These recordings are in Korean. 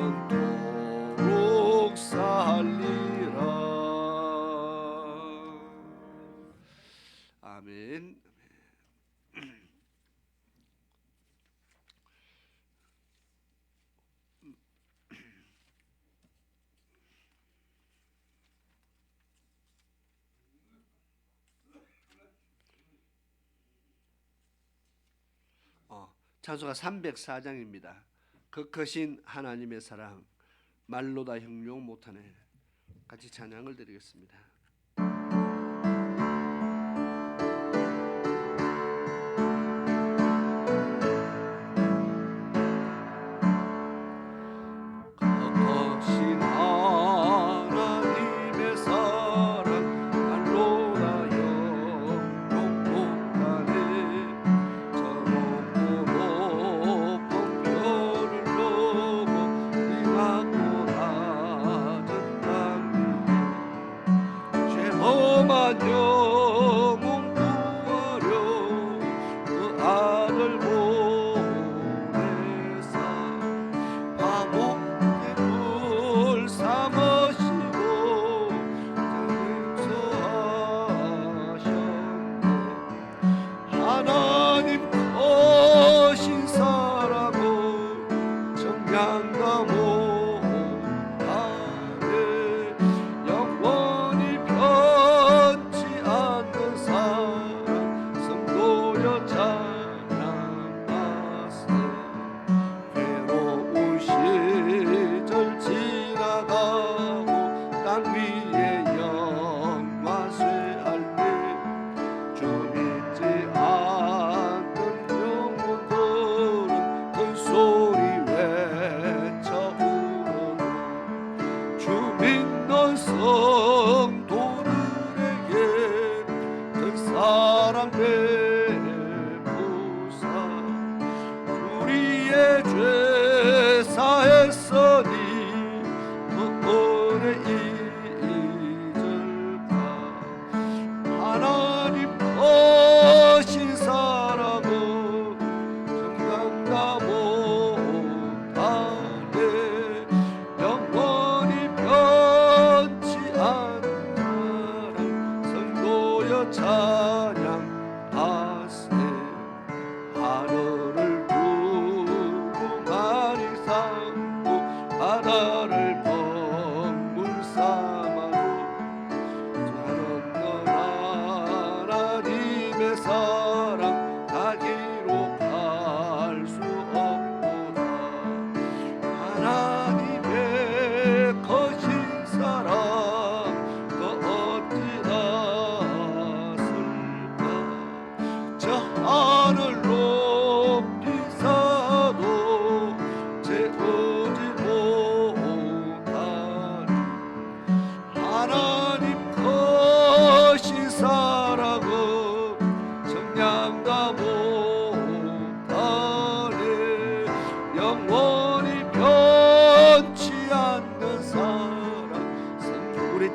영원토록 살리라. 아멘. 찬송가 304장입니다. 그 크신 하나님의 사랑 말로 다 형용 못하네. 같이 찬양을 드리겠습니다.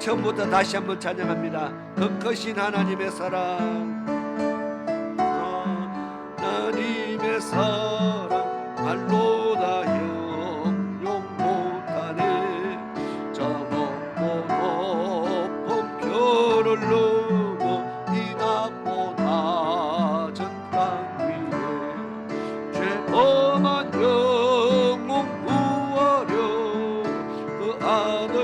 처음부터 다시 한번 찬양합니다. 그 크신 하나님의 사랑, 하나님의 사랑 말로 다 형용 못하네. 저 먼 높은 별을 넘어 이 낮고 낮은 땅 위에 죄범한 영혼 구하려 그 아들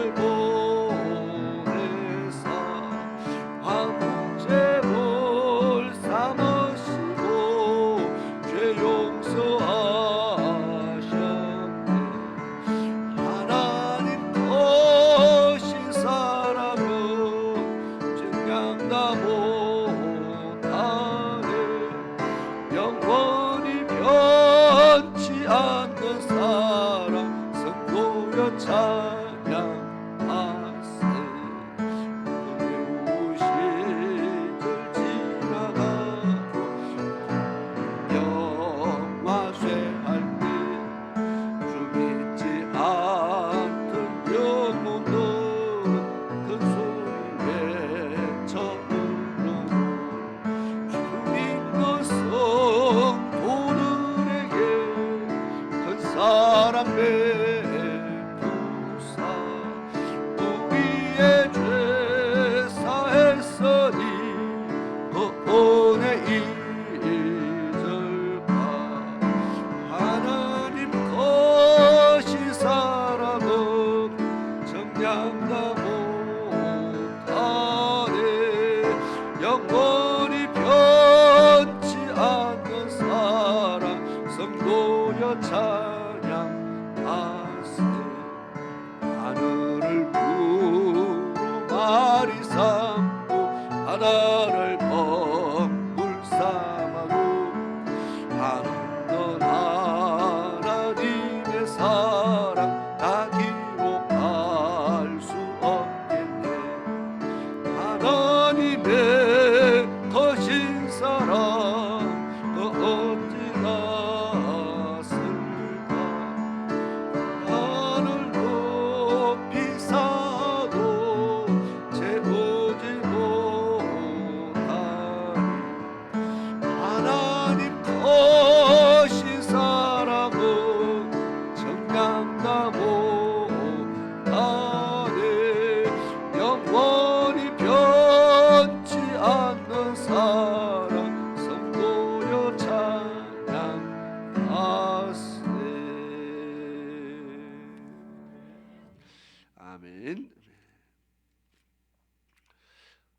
영원히 변치 않는 사랑 성도여 찬양하세. 어려운 시절 지나가고 영화 쇠할 때 주 믿지 않던 영혼들은 큰 소리 외쳐 부르고 주 믿는 성도들에게 큰 사랑 베푸사 아멘.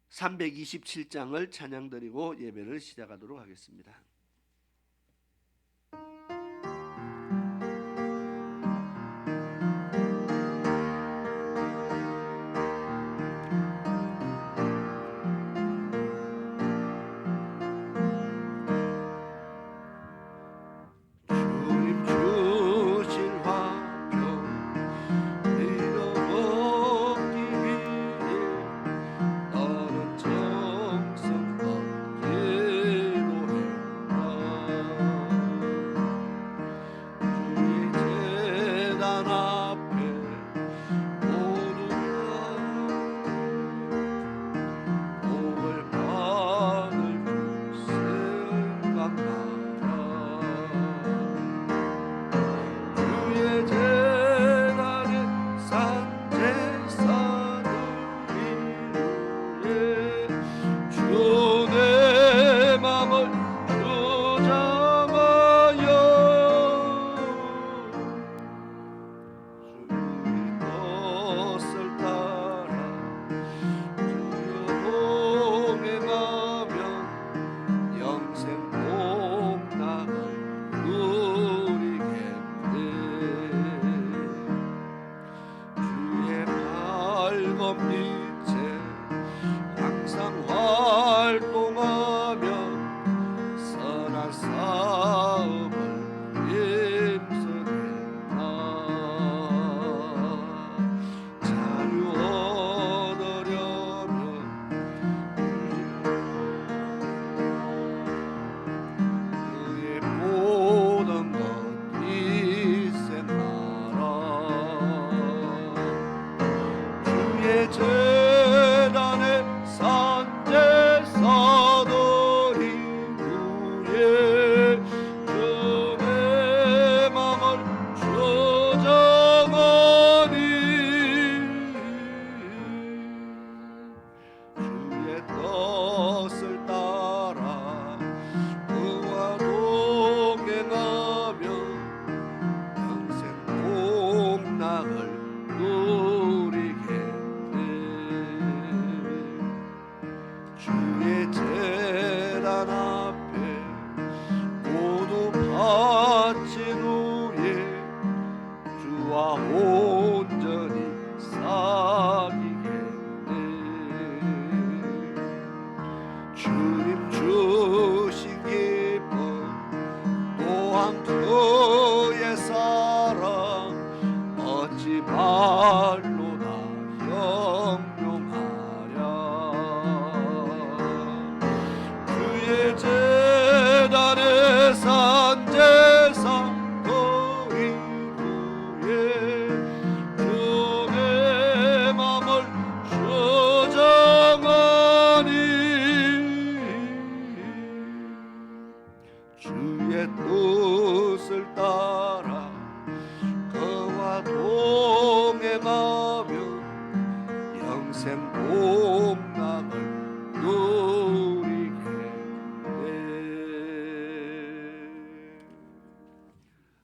327장을 찬양드리고 예배를 시작하도록 하겠습니다.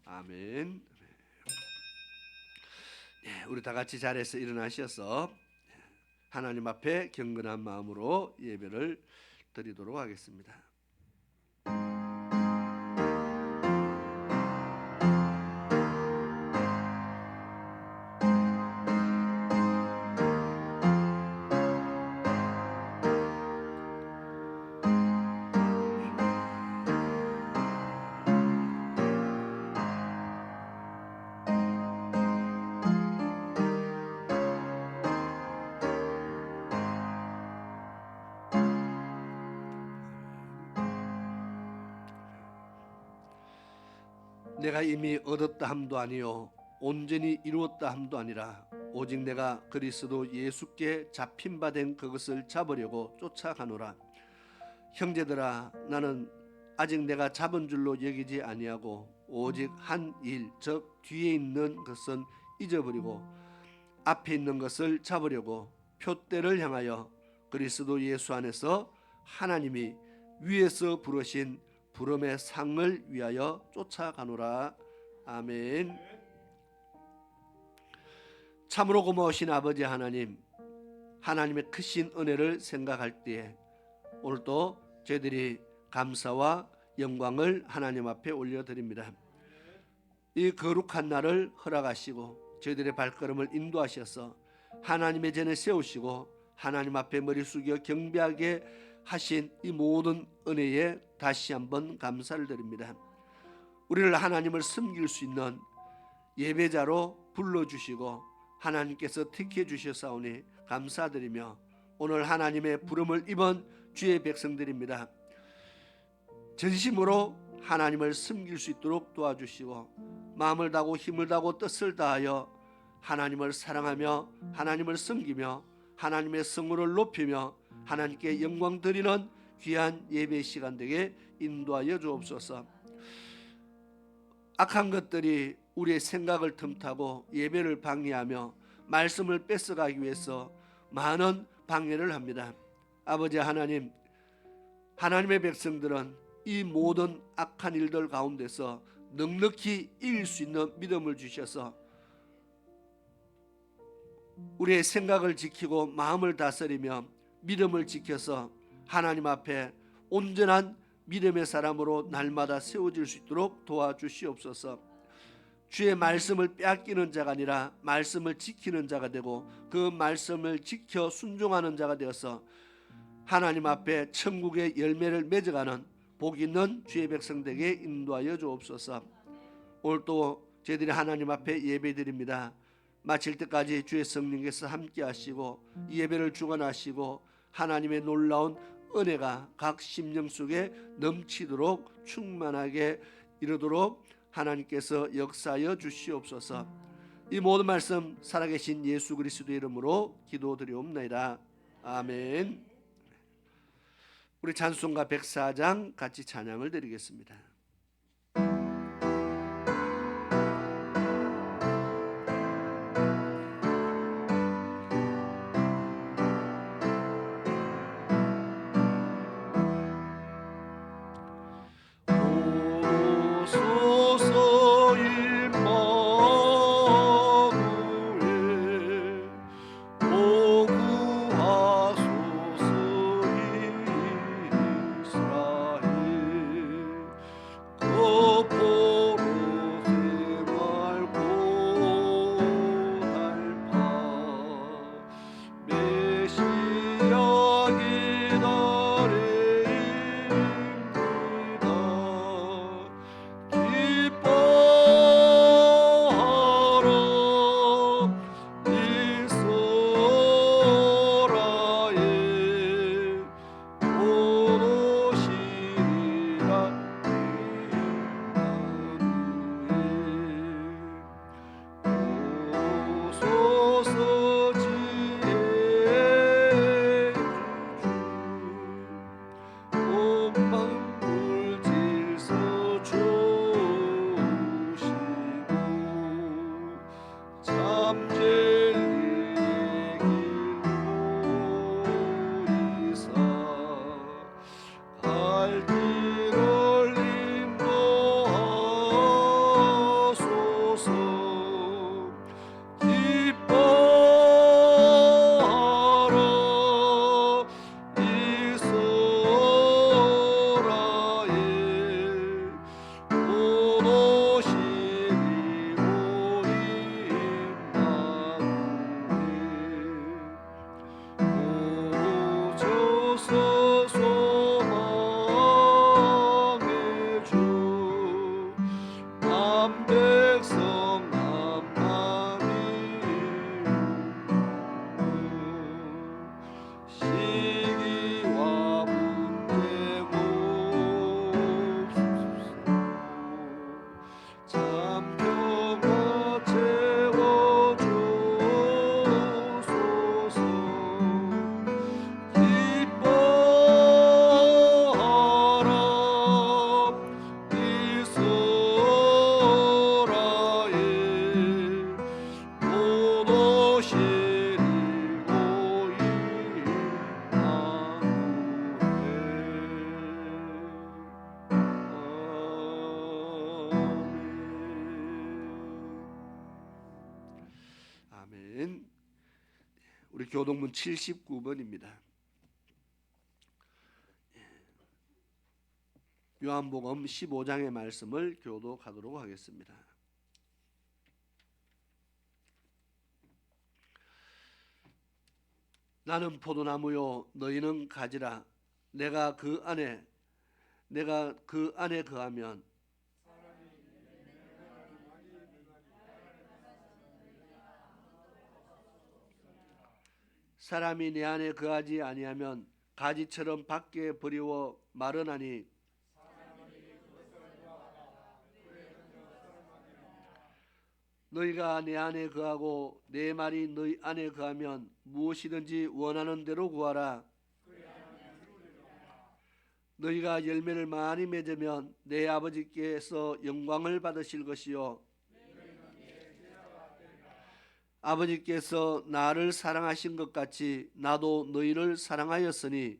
아멘. 우리 다 같이 자리에서 일어나셔서 하나님 앞에 경건한 마음으로 예배를 드리도록 하겠습니다. 내가 이미 얻었다 함도 아니요 온전히 이루었다 함도 아니라 오직 내가 그리스도 예수께 잡힌 바 된 그것을 잡으려고 쫓아가노라. 형제들아, 나는 아직 내가 잡은 줄로 여기지 아니하고 오직 한 일, 즉 뒤에 있는 것은 잊어버리고 앞에 있는 것을 잡으려고 표대를 향하여 그리스도 예수 안에서 하나님이 위에서 부르신 부름의 상을 위하여 쫓아가노라. 아멘. 참으로 고마우신 아버지 하나님, 하나님의 크신 은혜를 생각할 때에 오늘도 저희들이 감사와 영광을 하나님 앞에 올려드립니다. 이 거룩한 날을 허락하시고 저희들의 발걸음을 인도하셔서 하나님의 전에 세우시고 하나님 앞에 머리 숙여 경배하게 하신 이 모든 은혜에 다시 한번 감사를 드립니다. 우리를 하나님을 섬길 수 있는 예배자로 불러주시고 하나님께서 택해 주셨사오니 감사드리며 오늘 하나님의 부름을 입은 주의 백성들입니다. 전심으로 하나님을 섬길 수 있도록 도와주시고 마음을 다하고 힘을 다하고 뜻을 다하여 하나님을 사랑하며 하나님을 섬기며 하나님의 성호를 높이며 하나님께 영광 드리는 귀한 예배 시간 되게 인도하여 주옵소서. 악한 것들이 우리의 생각을 틈타고 예배를 방해하며 말씀을 뺏어가기 위해서 많은 방해를 합니다. 아버지 하나님, 하나님의 백성들은 이 모든 악한 일들 가운데서 넉넉히 이길 수 있는 믿음을 주셔서 우리의 생각을 지키고 마음을 다스리며 믿음을 지켜서 하나님 앞에 온전한 믿음의 사람으로 날마다 세워질 수 있도록 도와주시옵소서. 주의 말씀을 빼앗기는 자가 아니라 말씀을 지키는 자가 되고 그 말씀을 지켜 순종하는 자가 되어서 하나님 앞에 천국의 열매를 맺어가는 복 있는 주의 백성들에게 인도하여 주옵소서. 오늘도 저희들이 하나님 앞에 예배드립니다. 마칠 때까지 주의 성령께서 함께 하시고 이 예배를 주관하시고 하나님의 놀라운 은혜가 각 심령 속에 넘치도록 충만하게 이루도록 하나님께서 역사하여 주시옵소서. 이 모든 말씀 살아계신 예수 그리스도의 이름으로 기도드리옵나이다. 아멘. 우리 찬송가 104장 같이 찬양을 드리겠습니다. 아멘. 아멘. 우리 교동문 79번입니다. 요한복음 15장의 말씀을 교독하도록 하겠습니다. 나는 포도나무요 너희는 가지라. 내가 그 안에 거하면 사람이 내 안에 거하지 아니하면 가지처럼 밖에 버리워 마르나니 너희가 내 안에 거하고 내 말이 너희 안에 거하면 무엇이든지 원하는 대로 구하라. 너희가 열매를 많이 맺으면 내 아버지께서 영광을 받으실 것이요 아버지께서 나를 사랑하신 것 같이 나도 너희를 사랑하였으니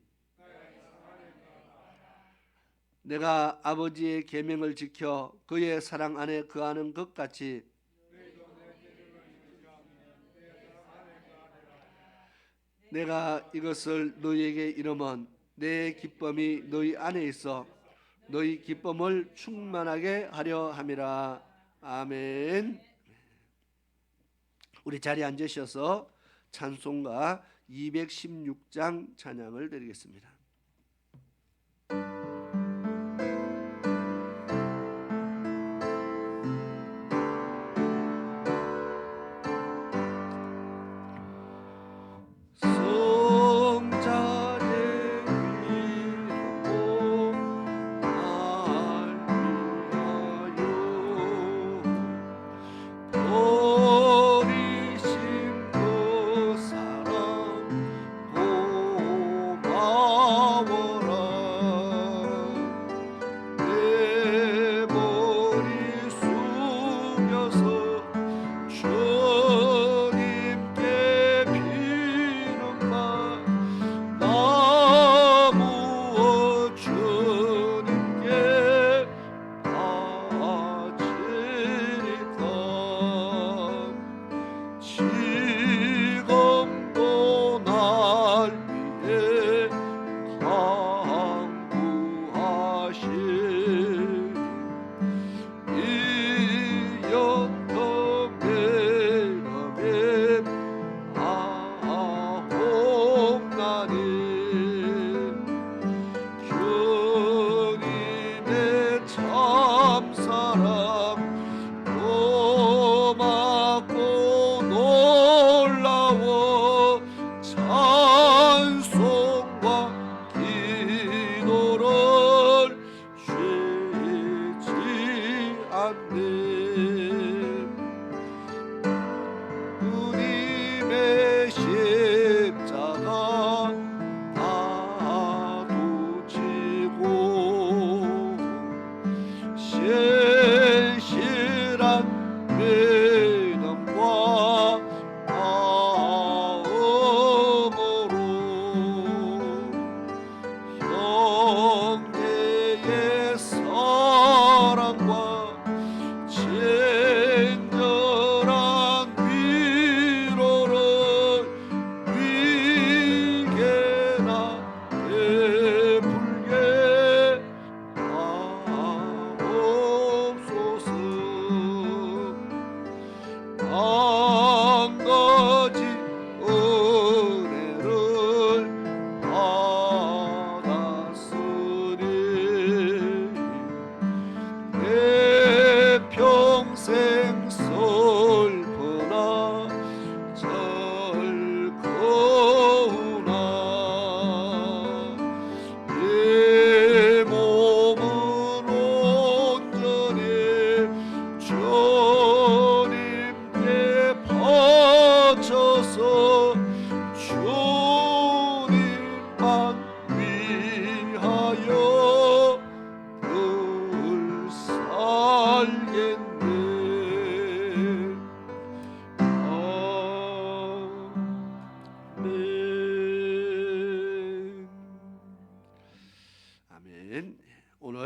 내가 아버지의 계명을 지켜 그의 사랑 안에 거하는 것 같이 내가 이것을 너희에게 이르면 내 기쁨이 너희 안에 있어 너희 기쁨을 충만하게 하려 함이라. 아멘. 우리 자리에 앉으셔서 찬송가 216장 찬양을 드리겠습니다.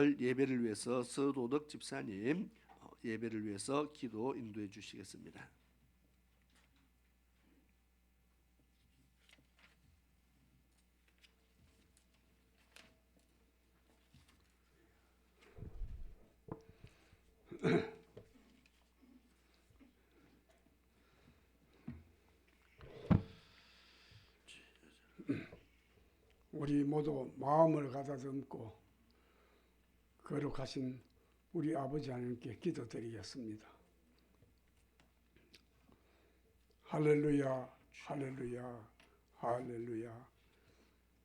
오늘 예배를 위해서 서도덕 집사님 예배를 위해서 기도 인도해 주시겠습니다. 우리 모두 마음을 가다듬고 거룩하신 우리 아버지 하나님께 기도드리겠습니다. 할렐루야, 할렐루야, 할렐루야.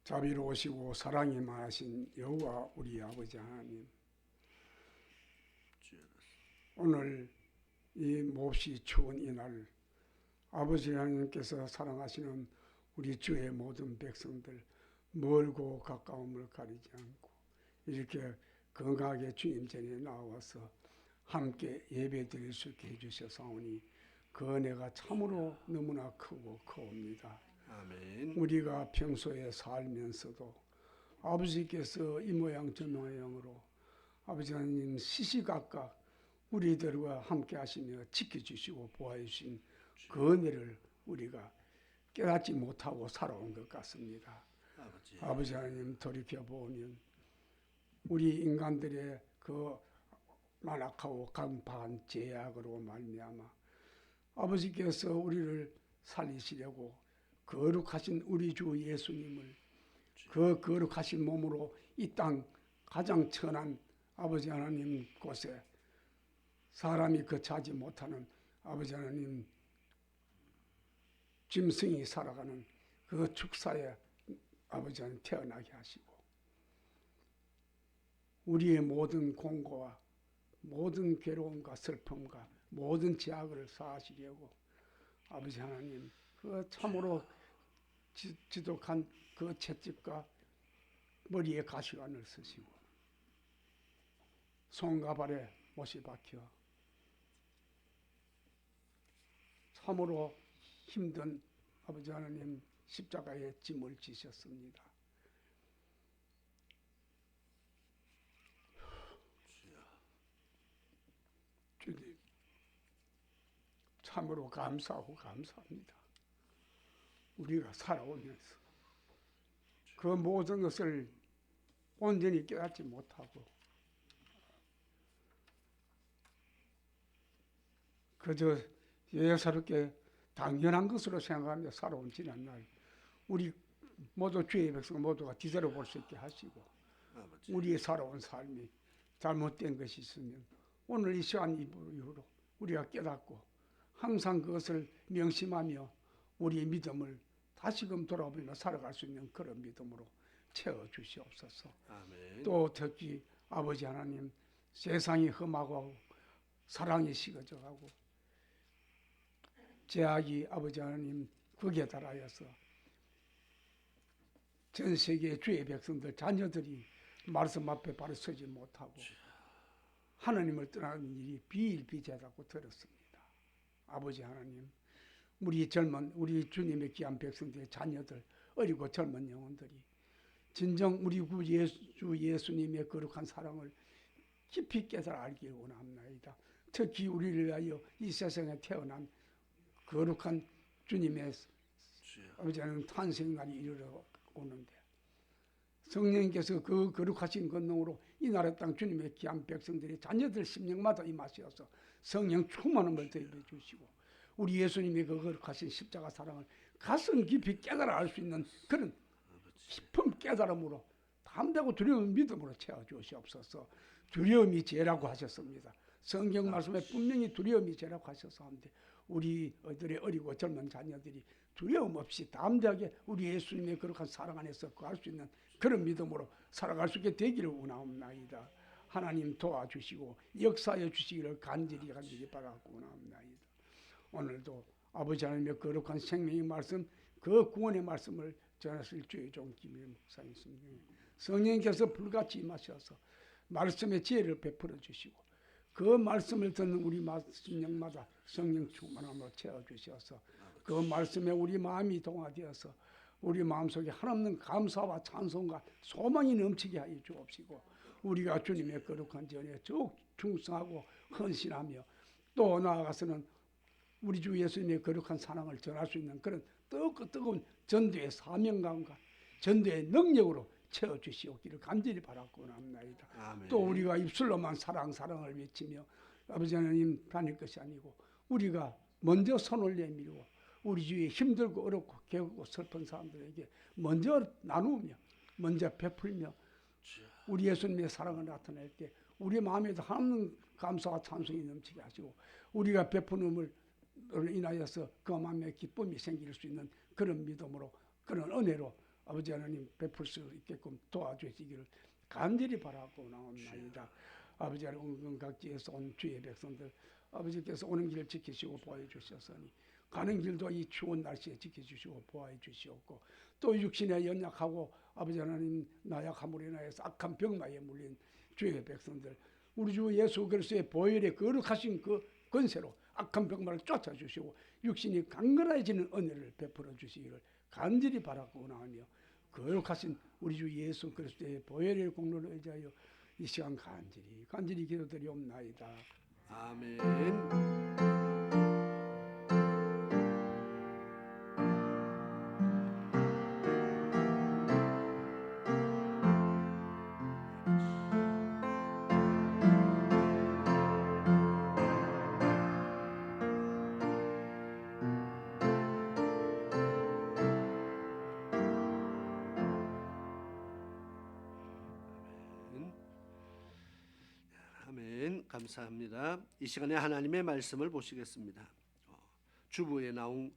자비로우시고 사랑이 많으신 여호와 우리 아버지 하나님, 오늘 이 몹시 추운 이날 아버지 하나님께서 사랑하시는 우리 주의 모든 백성들, 멀고 가까움을 가리지 않고 이렇게 건강하게 주님 전에 나와서 함께 예배 드릴 수 있게 해주셔서오니 그 은혜가 참으로 너무나 크고 크옵니다. 아멘. 우리가 평소에 살면서도 아버지께서 이 모양 저 모양으로 아버지 하나님 시시각각 우리들과 함께 하시며 지켜주시고 보호해주신 그 은혜를 우리가 깨닫지 못하고 살아온 것 같습니다. 아버지 하나님 돌이켜보면 우리 인간들의 그 만악하고 강팍한 죄악으로 말미암아 아버지께서 우리를 살리시려고 거룩하신 우리 주 예수님을 그 거룩하신 몸으로 이 땅 가장 천한 아버지 하나님 곳에 사람이 거처하지 못하는 아버지 하나님 짐승이 살아가는 그 축사에 아버지 하나님 태어나게 하시고 우리의 모든 공고와 모든 괴로움과 슬픔과 모든 죄악을 사하시려고 아버지 하나님 그 참으로 지독한 그 채찍과 머리에 가시관을 쓰시고 손과 발에 못이 박혀 참으로 힘든 아버지 하나님 십자가의 짐을 지셨습니다. 주님 참으로 감사하고 감사합니다. 우리가 살아오면서 그 모든 것을 온전히 깨닫지 못하고 그저 예사롭게 당연한 것으로 생각하며 살아온 지난 날 우리 모두 주의 백성 모두가 뒤돌아볼 수 있게 하시고 우리의 살아온 삶이 잘못된 것이 있으면 오늘 이 시간 이후로 우리가 깨닫고 항상 그것을 명심하며 우리의 믿음을 다시금 돌아보며 살아갈 수 있는 그런 믿음으로 채워주시옵소서. 아멘. 또 특히 아버지 하나님 세상이 험하고 사랑이 식어져가고 죄악이 아버지 하나님 극에 달하여서 전 세계 주의 백성들 자녀들이 말씀 앞에 바로 서지 못하고 하나님을 떠나는 일이 비일비재하다고 들었습니다. 아버지 하나님 우리 주님의 귀한 백성들의 자녀들 어리고 젊은 영혼들이 진정 우리 구 주 예수님의 거룩한 사랑을 깊이 깨달아 알기를 원합니다. 특히 우리를 위하여 이 세상에 태어난 거룩한 주님의 아버지 하나님 탄생날이 이르러 오는데 성령님께서 그 거룩하신 권능으로 이 나라 땅 주님의 귀한 백성들이 자녀들 심령마다 임하셔서 성령 충만함을 더해 주시고 우리 예수님의 그 거룩하신 십자가 사랑을 가슴 깊이 깨달아 알 수 있는 그런 깊은 깨달음으로 담대하고 두려운 믿음으로 채워 주시옵소서. 두려움이 죄라고 하셨습니다. 성경 말씀에 분명히 두려움이 죄라고 하셔서 하는데 우리들의 어리고 젊은 자녀들이 두려움 없이 담대하게 우리 예수님의 거룩한 사랑 안에서 할 수 있는 그런 믿음으로 살아갈 수 있게 되기를 원하옵나이다. 하나님 도와주시고 역사해 주시기를 간절히 바라고 원하옵나이다. 오늘도 아버지 하나님의 거룩한 생명의 말씀 그 구원의 말씀을 전하실 주의 종 김일 목사님입니다. 성령께서 불같이 임하셔서 말씀의 지혜를 베풀어 주시고 그 말씀을 듣는 우리 심령마다 성령 충만함으로 채워주셔서 그 말씀에 우리 마음이 동화되어서 우리 마음속에 한없는 감사와 찬송과 소망이 넘치게 하여 주옵시고 우리가 주님의 거룩한 전에 더욱 충성하고 헌신하며 또 나아가서는 우리 주 예수님의 거룩한 사랑을 전할 수 있는 그런 뜨거운 전도의 사명감과 전도의 능력으로 채워주시옵기를 간절히 바라고 원합니다. 또 우리가 입술로만 사랑을 외치며 아버지 하나님 다닐 것이 아니고 우리가 먼저 손을 내밀고 우리 주위에 힘들고 어렵고 괴롭고 슬픈 사람들에게 먼저 나누며 먼저 베풀며 우리 예수님의 사랑을 나타낼 때 우리 마음에도 한없는 감사와 찬송이 넘치게 하시고 우리가 베푸는 을 인하여서 그 마음에 기쁨이 생길 수 있는 그런 믿음으로 그런 은혜로 아버지 하나님 베풀 수 있게끔 도와주시기를 간절히 바라고 나옵니다. 아버지 하나님 은근각지에서 온 주의 백성들 아버지께서 오는 길을 지키시고 보호해 주셨으니 가는 길도 이 추운 날씨에 지켜주시고 보호해 주시옵고 또 육신에 연약하고 아버지 하나님 나약함으로 인하여서 악한 병마에 물린 주의 백성들 우리 주 예수 그리스도의 보혈에 거룩하신 그 권세로 악한 병마를 쫓아주시고 육신이 강건해지는 은혜를 베풀어 주시기를 간절히 바라고 나오며 거룩하신 우리 주 예수 그리스도의 보혈의 공로를 의지하여 이 시간 간절히 기도드리옵나이다. 아멘. 아멘. 감사합니다. 이 시간에 하나님의 말씀을 보시겠습니다. 주부에 나온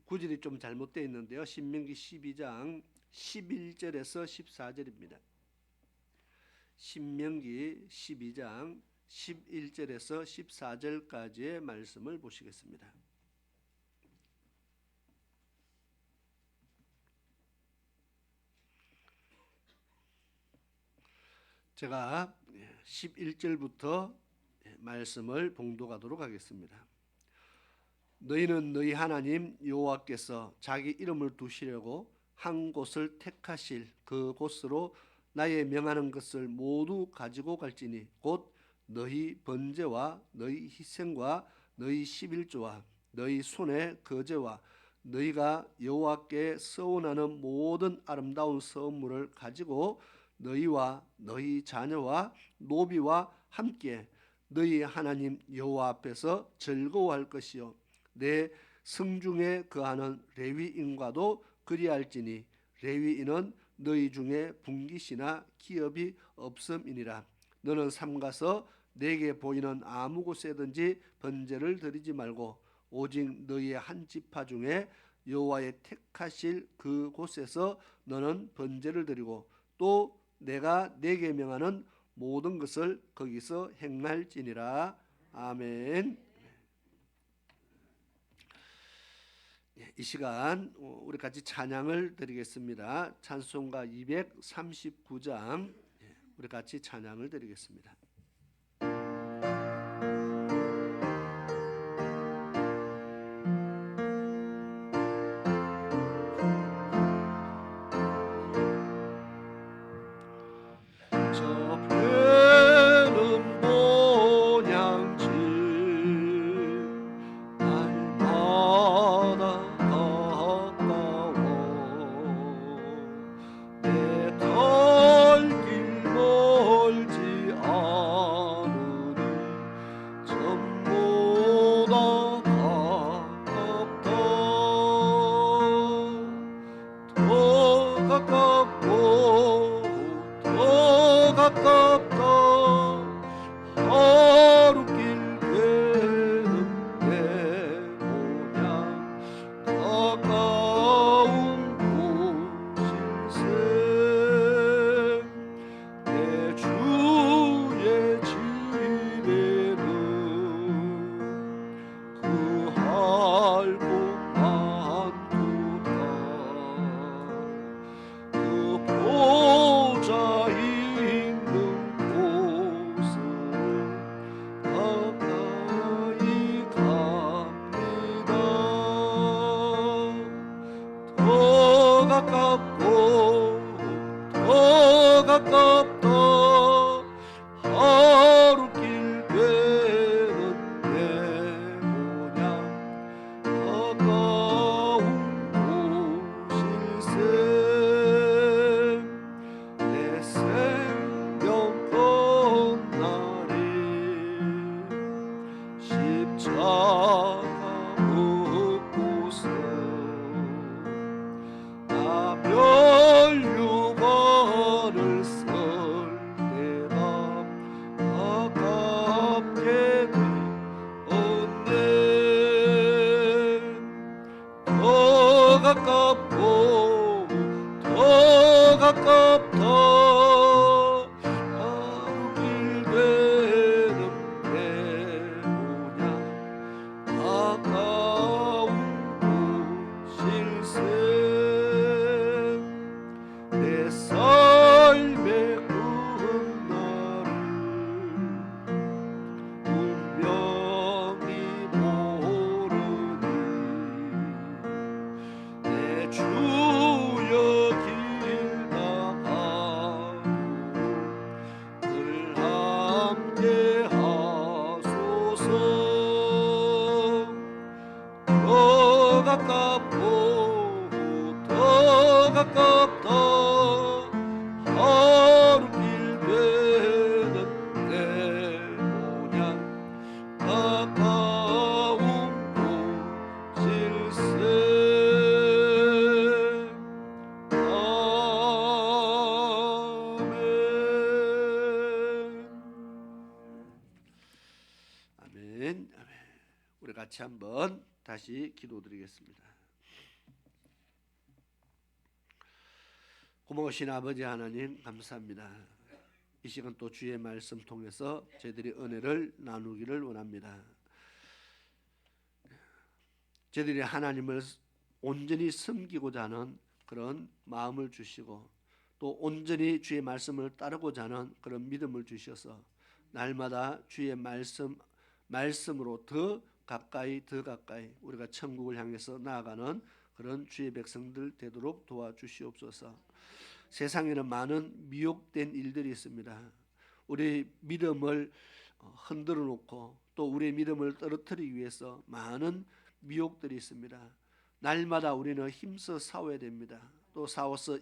구절이 좀 잘못되어 있는데요. 신명기 12장 11절에서 14절입니다. 신명기 12장 11절에서 14절까지의 말씀을 보시겠습니다. 제가 11절부터 말씀을 봉독하도록 하겠습니다. 너희는 너희 하나님 여호와께서 자기 이름을 두시려고 한 곳을 택하실 그 곳으로 나의 명하는 것을 모두 가지고 갈지니 곧 너희 번제와 너희 희생과 너희 11조와 너희 손의 거제와 너희가 여호와께 서원하는 모든 아름다운 선물을 가지고 너희와 너희 자녀와 노비와 함께 너희 하나님 여호와 앞에서 즐거워할 것이요 내 성중에 거하는 레위인과도 그리할지니 레위인은 너희 중에 분깃이나 기업이 없음이니라. 너는 삼가서 내게 보이는 아무 곳에든지 번제를 드리지 말고 오직 너희의 한 지파 중에 여호와의 택하실 그 곳에서 너는 번제를 드리고 또 내가 내게 명하는 모든 것을 거기서 행할지니라. 아멘. 이 시간 우리 같이 찬양을 드리겠습니다. 찬송가 239장 우리 같이 찬양을 드리겠습니다. 가깝고 더 가깝더 하루 길 되는 내 모양 가까운 곳일세 내 삶의 끝날을 분명히 모르니 내 주여 길 다가도 늘 함께 하소서 더 가깝고 더 가깝다 하루 길 되는 내 모양 가까운 곳일세 아멘. 아멘. 우리 같이 한번 다시 기도드리겠습니다. 고마우신 아버지 하나님 감사합니다. 이 시간 또 주의 말씀 통해서 저희들이 은혜를 나누기를 원합니다. 저희들이 하나님을 온전히 섬기고자 하는 그런 마음을 주시고 또 온전히 주의 말씀을 따르고자 하는 그런 믿음을 주셔서 날마다 주의 말씀으로 더 가까이 우리가 천국을 향해서 나아가는 그런 주의 백성들 되도록 도와주시옵소서. 세상에는 많은 미혹된 일들이 있습니다. 우리 믿음을 흔들어 놓고 또 우리의 믿음을 떨어뜨리기 위해서 많은 미혹들이 있습니다. 날마다 우리는 힘써 싸워야 됩니다. 또 싸워서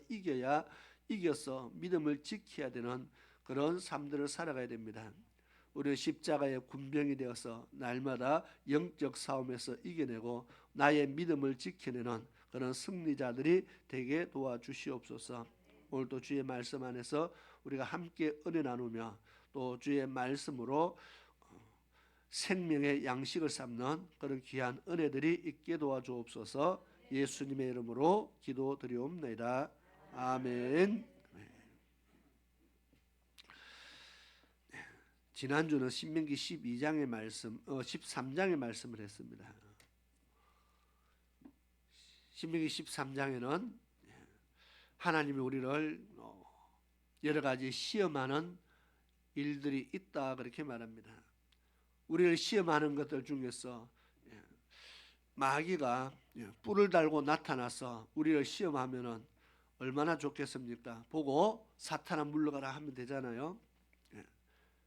이겨서 믿음을 지켜야 되는 그런 삶들을 살아가야 됩니다. 우리는 십자가의 군병이 되어서 날마다 영적 싸움에서 이겨내고 나의 믿음을 지켜내는 그런 승리자들이 되게 도와주시옵소서. 오늘도 주의 말씀 안에서 우리가 함께 은혜 나누며 또 주의 말씀으로 생명의 양식을 삼는 그런 귀한 은혜들이 있게 도와주옵소서. 예수님의 이름으로 기도드리옵나이다. 아멘. 지난주는 신명기 12장의 말씀, 13장의 말씀을 했습니다. 신명기 13장에는 하나님이 우리를 여러 가지 시험하는 일들이 있다 그렇게 말합니다. 우리를 시험하는 것들 중에서 마귀가 뿔을 달고 나타나서 우리를 시험하면은 얼마나 좋겠습니까? 보고 사탄아 물러가라 하면 되잖아요.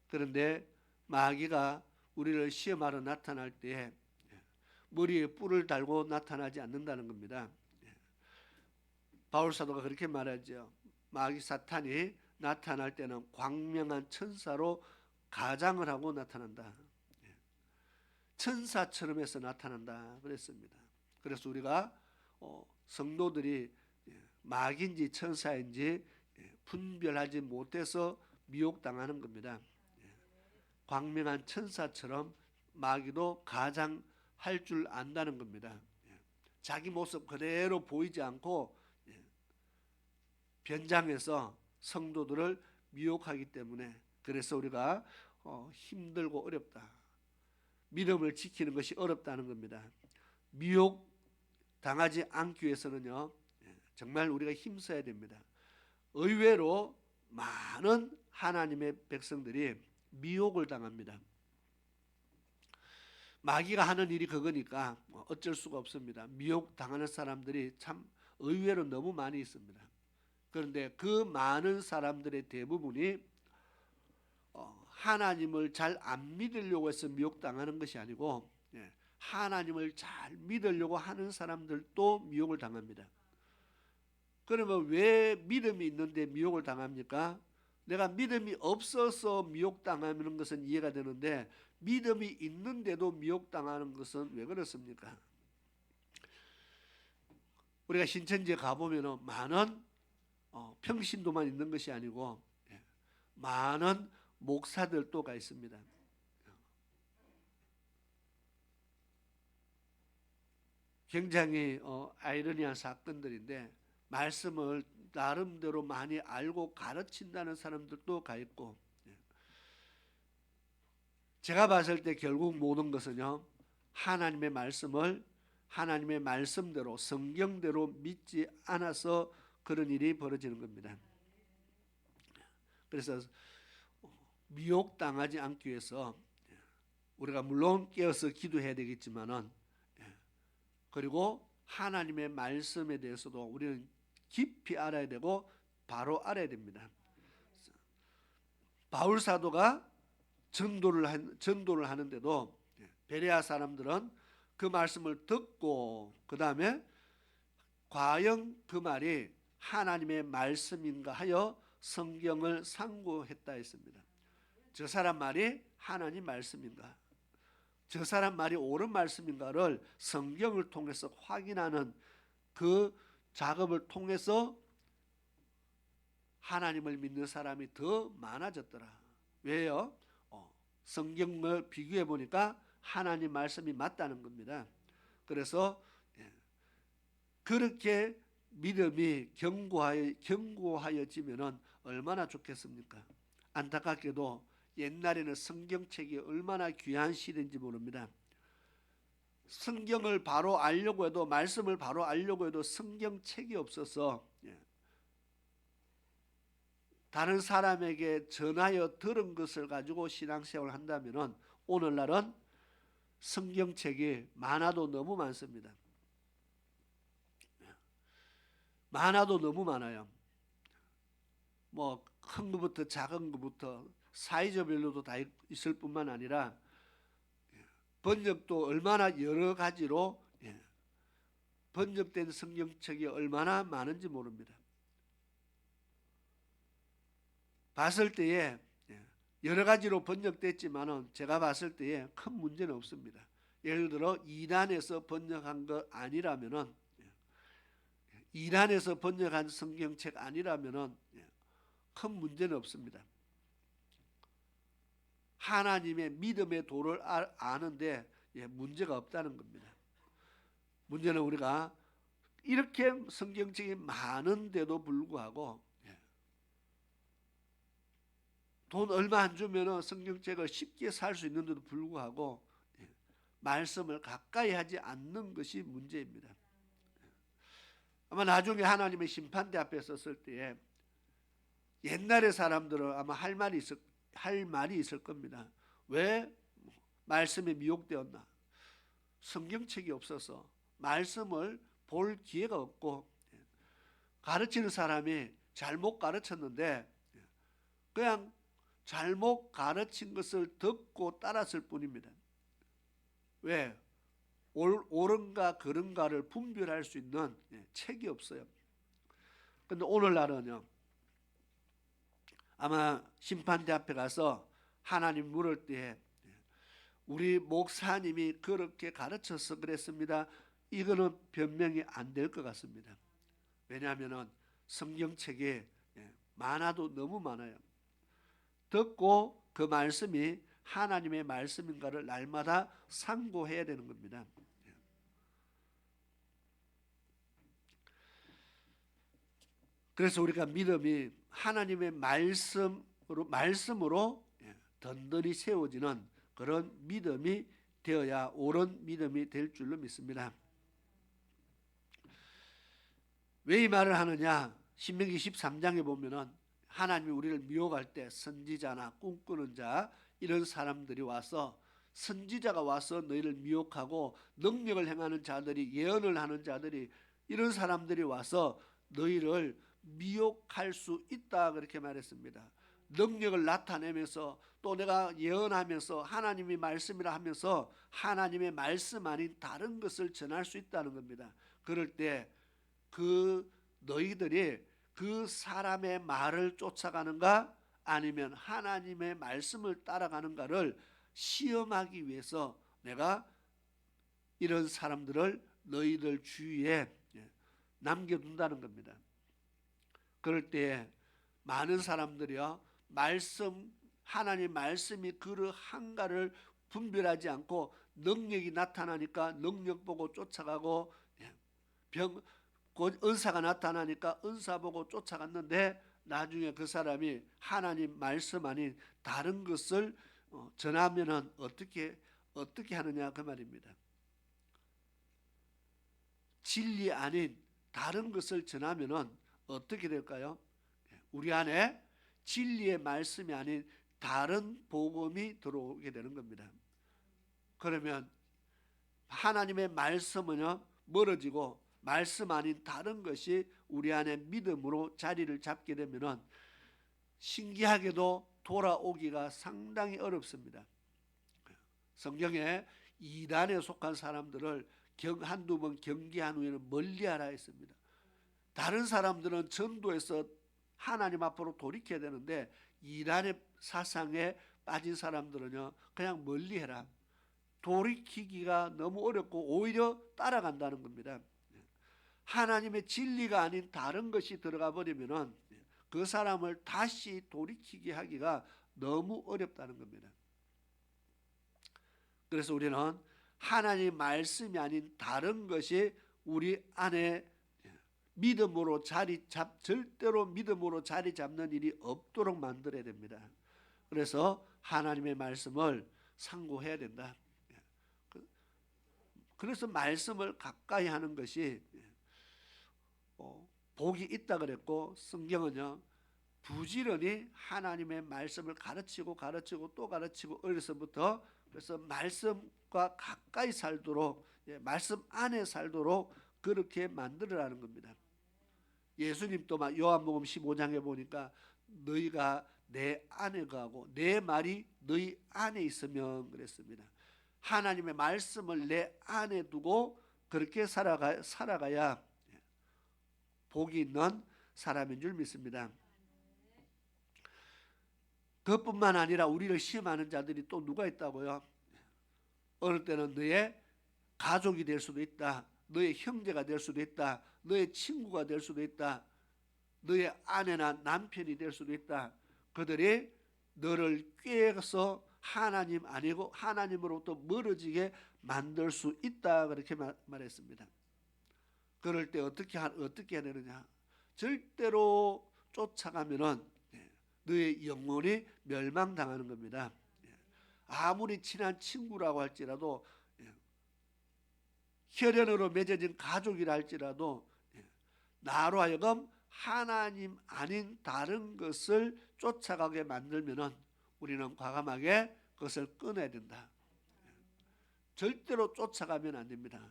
그런데 마귀가 우리를 시험하러 나타날 때 머리에 뿔을 달고 나타나지 않는다는 겁니다. 바울 사도가 그렇게 말하죠. 마귀 사탄이 나타날 때는 광명한 천사로 가장을 하고 나타난다. 천사처럼 해서 나타난다 그랬습니다. 그래서 우리가 성도들이 마귀인지 천사인지 분별하지 못해서 미혹당하는 겁니다. 광명한 천사처럼 마귀도 가장할 줄 안다는 겁니다. 자기 모습 그대로 보이지 않고 변장해서 성도들을 미혹하기 때문에 그래서 우리가 힘들고 어렵다. 믿음을 지키는 것이 어렵다는 겁니다. 미혹 당하지 않기 위해서는요, 정말 우리가 힘써야 됩니다. 의외로 많은 하나님의 백성들이 미혹을 당합니다. 마귀가 하는 일이 그거니까 어쩔 수가 없습니다. 미혹 당하는 사람들이 참 의외로 너무 많이 있습니다. 그런데 그 많은 사람들의 대부분이 하나님을 잘 안 믿으려고 해서 미혹당하는 것이 아니고 하나님을 잘 믿으려고 하는 사람들도 미혹을 당합니다. 그러면 왜 믿음이 있는데 미혹을 당합니까? 내가 믿음이 없어서 미혹당하는 것은 이해가 되는데 믿음이 있는데도 미혹당하는 것은 왜 그렇습니까? 우리가 신천지에 가보면 많은 평신도만 있는 것이 아니고 많은 목사들도 가 있습니다. 굉장히 아이러니한 사건들인데 말씀을 나름대로 많이 알고 가르친다는 사람들도 가 있고, 제가 봤을 때 결국 모든 것은요, 하나님의 말씀을 하나님의 말씀대로 성경대로 믿지 않아서 그런 일이 벌어지는 겁니다. 그래서 미혹당하지 않기 위해서 우리가 물론 깨어서 기도해야 되겠지만은, 그리고 하나님의 말씀에 대해서도 우리는 깊이 알아야 되고 바로 알아야 됩니다. 바울 사도가 전도를 하는데도 베레아 사람들은 그 말씀을 듣고 그 다음에 과연 그 말이 하나님의 말씀인가 하여 성경을 상고했다 했습니다. 저 사람 말이 하나님 말씀인가, 저 사람 말이 옳은 말씀인가를 성경을 통해서 확인하는 그 작업을 통해서 하나님을 믿는 사람이 더 많아졌더라. 왜요? 성경을 비교해 보니까 하나님 말씀이 맞다는 겁니다. 그래서 그렇게 믿음이 견고하여지면 얼마나 좋겠습니까? 안타깝게도 옛날에는 성경책이 얼마나 귀한 시대인지 모릅니다. 성경을 바로 알려고 해도, 말씀을 바로 알려고 해도 성경책이 없어서 다른 사람에게 전하여 들은 것을 가지고 신앙생활을 한다면 오늘날은 성경책이 많아도 너무 많습니다. 많아도 너무 많아요. 뭐 큰 것부터 작은 것부터 사이즈별로도 다 있을 뿐만 아니라 번역도 얼마나 여러 가지로 번역된 성경책이 얼마나 많은지 모릅니다. 봤을 때에 여러 가지로 번역됐지만은 제가 봤을 때에 큰 문제는 없습니다. 예를 들어 이란에서 번역한 거 아니라면은, 이란에서 번역한 성경책 아니라면은 큰 문제는 없습니다. 하나님의 믿음의 도를 아는데 문제가 없다는 겁니다. 문제는 우리가 이렇게 성경책이 많은데도 불구하고 돈 얼마 안 주면 성경책을 쉽게 살 수 있는데도 불구하고 말씀을 가까이 하지 않는 것이 문제입니다. 아마 나중에 하나님의 심판대 앞에 섰을 때에 옛날의 사람들은 아마 할 말이 있을 겁니다. 왜 말씀에 미혹되었나? 성경책이 없어서 말씀을 볼 기회가 없고 가르치는 사람이 잘못 가르쳤는데 그냥 잘못 가르친 것을 듣고 따랐을 뿐입니다. 왜? 옳은가 그른가를 분별할 수 있는 책이 없어요. 그런데 오늘날은요, 아마 심판대 앞에 가서 하나님 물을 때에 우리 목사님이 그렇게 가르쳐서 그랬습니다, 이거는 변명이 안 될 것 같습니다. 왜냐하면 성경책이 많아도 너무 많아요. 듣고 그 말씀이 하나님의 말씀인가를 날마다 상고해야 되는 겁니다. 그래서 우리가 믿음이 하나님의 말씀으로 든든히 세워지는 그런 믿음이 되어야 옳은 믿음이 될 줄로 믿습니다. 왜 이 말을 하느냐? 신명기 13장에 보면은 하나님이 우리를 미혹할 때 선지자나 꿈꾸는 자, 이런 사람들이 와서, 선지자가 와서 너희를 미혹하고 능력을 행하는 자들이, 예언을 하는 자들이, 이런 사람들이 와서 너희를 미혹할 수 있다 그렇게 말했습니다. 능력을 나타내면서 또 내가 예언하면서 하나님의 말씀이라 하면서 하나님의 말씀 아닌 다른 것을 전할 수 있다는 겁니다. 그럴 때 그 너희들이 그 사람의 말을 쫓아가는가 아니면 하나님의 말씀을 따라가는가를 시험하기 위해서 내가 이런 사람들을 너희들 주위에 남겨둔다는 겁니다. 그럴 때 많은 사람들이요, 하나님 말씀이 그러한가를 분별하지 않고 능력이 나타나니까 능력 보고 쫓아가고, 은사가 나타나니까 은사 보고 쫓아갔는데 나중에 그 사람이 하나님 말씀 아닌 다른 것을 전하면은 어떻게 하느냐 그 말입니다. 진리 아닌 다른 것을 전하면은 어떻게 될까요? 우리 안에 진리의 말씀이 아닌 다른 복음이 들어오게 되는 겁니다. 그러면 하나님의 말씀은요 멀어지고 말씀 아닌 다른 것이 우리 안에 믿음으로 자리를 잡게 되면은 신기하게도 돌아오기가 상당히 어렵습니다. 성경에 이단에 속한 사람들을 한두 번 경계한 후에는 멀리하라 했습니다. 다른 사람들은 전도에서 하나님 앞으로 돌이켜야 되는데 이단의 사상에 빠진 사람들은요 그냥 멀리해라. 돌이키기가 너무 어렵고 오히려 따라간다는 겁니다. 하나님의 진리가 아닌 다른 것이 들어가 버리면은 그 사람을 다시 돌이키게 하기가 너무 어렵다는 겁니다. 그래서 우리는 하나님 말씀이 아닌 다른 것이 우리 안에 믿음으로 절대로 믿음으로 자리 잡는 일이 없도록 만들어야 됩니다. 그래서 하나님의 말씀을 상고해야 된다. 그래서 말씀을 가까이 하는 것이 복이 있다 그랬고, 성경은요 부지런히 하나님의 말씀을 가르치고 또 가르치고 어려서부터 그래서 말씀과 가까이 살도록 말씀 안에 살도록 그렇게 만들어라는 겁니다. 예수님도 요한복음 15장에 보니까 너희가 내 안에 거하고 내 말이 너희 안에 있으면 그랬습니다. 하나님의 말씀을 내 안에 두고 그렇게 살아가야 복이 있는 사람인 줄 믿습니다. 그것뿐만 아니라 우리를 시험하는 자들이 또 누가 있다고요? 어느 때는 너의 가족이 될 수도 있다. 너의 형제가 될 수도 있다. 너의 친구가 될 수도 있다. 너의 아내나 남편이 될 수도 있다. 그들이 너를 꾀해서 하나님 아니고 하나님으로부터 멀어지게 만들 수 있다. 그렇게 말했습니다. 그럴 때 어떻게 해야 되느냐? 절대로 쫓아가면은 너의 영혼이 멸망당하는 겁니다. 아무리 친한 친구라고 할지라도 혈연으로 맺어진 가족이라 할지라도 나로 하여금 하나님 아닌 다른 것을 쫓아가게 만들면은 우리는 과감하게 그것을 끊어야 된다. 절대로 쫓아가면 안 됩니다.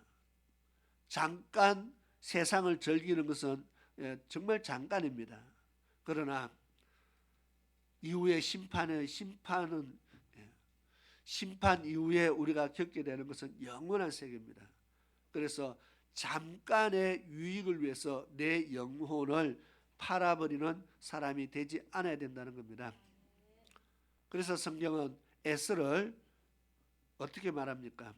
잠깐 세상을 즐기는 것은 정말 잠깐입니다. 그러나 이후에 심판 이후에 우리가 겪게 되는 것은 영원한 세계입니다. 그래서 잠깐의 유익을 위해서 내 영혼을 팔아버리는 사람이 되지 않아야 된다는 겁니다. 그래서 성경은 에스를 어떻게 말합니까?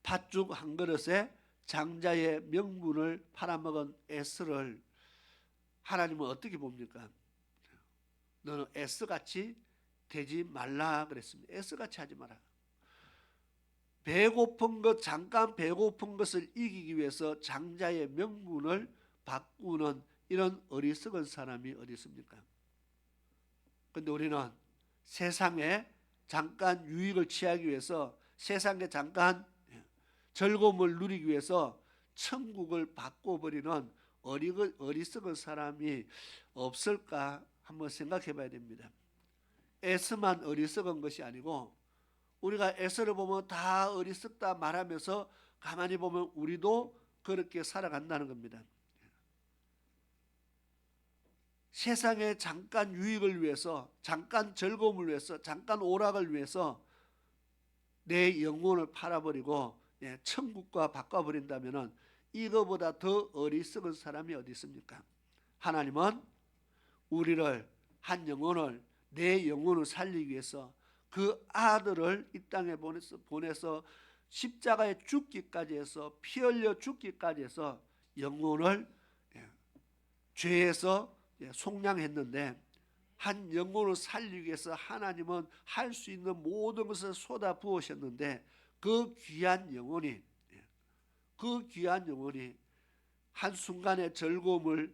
팥죽 한 그릇에 장자의 명분을 팔아먹은 에스를 하나님은 어떻게 봅니까? 너는 에스같이 되지 말라 그랬습니다. 에스같이 하지 마라. 잠깐 배고픈 것을 이기기 위해서 장자의 명분을 바꾸는 이런 어리석은 사람이 어디 있습니까? 그런데 우리는 세상에 잠깐 유익을 취하기 위해서, 세상에 잠깐 즐거움을 누리기 위해서 천국을 바꿔버리는 어리석은 사람이 없을까 한번 생각해 봐야 됩니다. 에스만 어리석은 것이 아니고 우리가 에스를 보면 다 어리석다 말하면서 가만히 보면 우리도 그렇게 살아간다는 겁니다. 세상에 잠깐 유익을 위해서, 잠깐 즐거움을 위해서, 잠깐 오락을 위해서 내 영혼을 팔아버리고 천국과 바꿔버린다면 이거보다 더 어리석은 사람이 어디 있습니까? 하나님은 우리를 한 영혼을, 내 영혼을 살리기 위해서 그 아들을 이 땅에 보내서 십자가에 죽기까지 해서, 피 흘려 죽기까지 해서 영혼을 죄에서 속량했는데 한 영혼을 살리기 위해서 하나님은 할 수 있는 모든 것을 쏟아 부으셨는데 그 귀한 영혼이 한순간의 즐거움을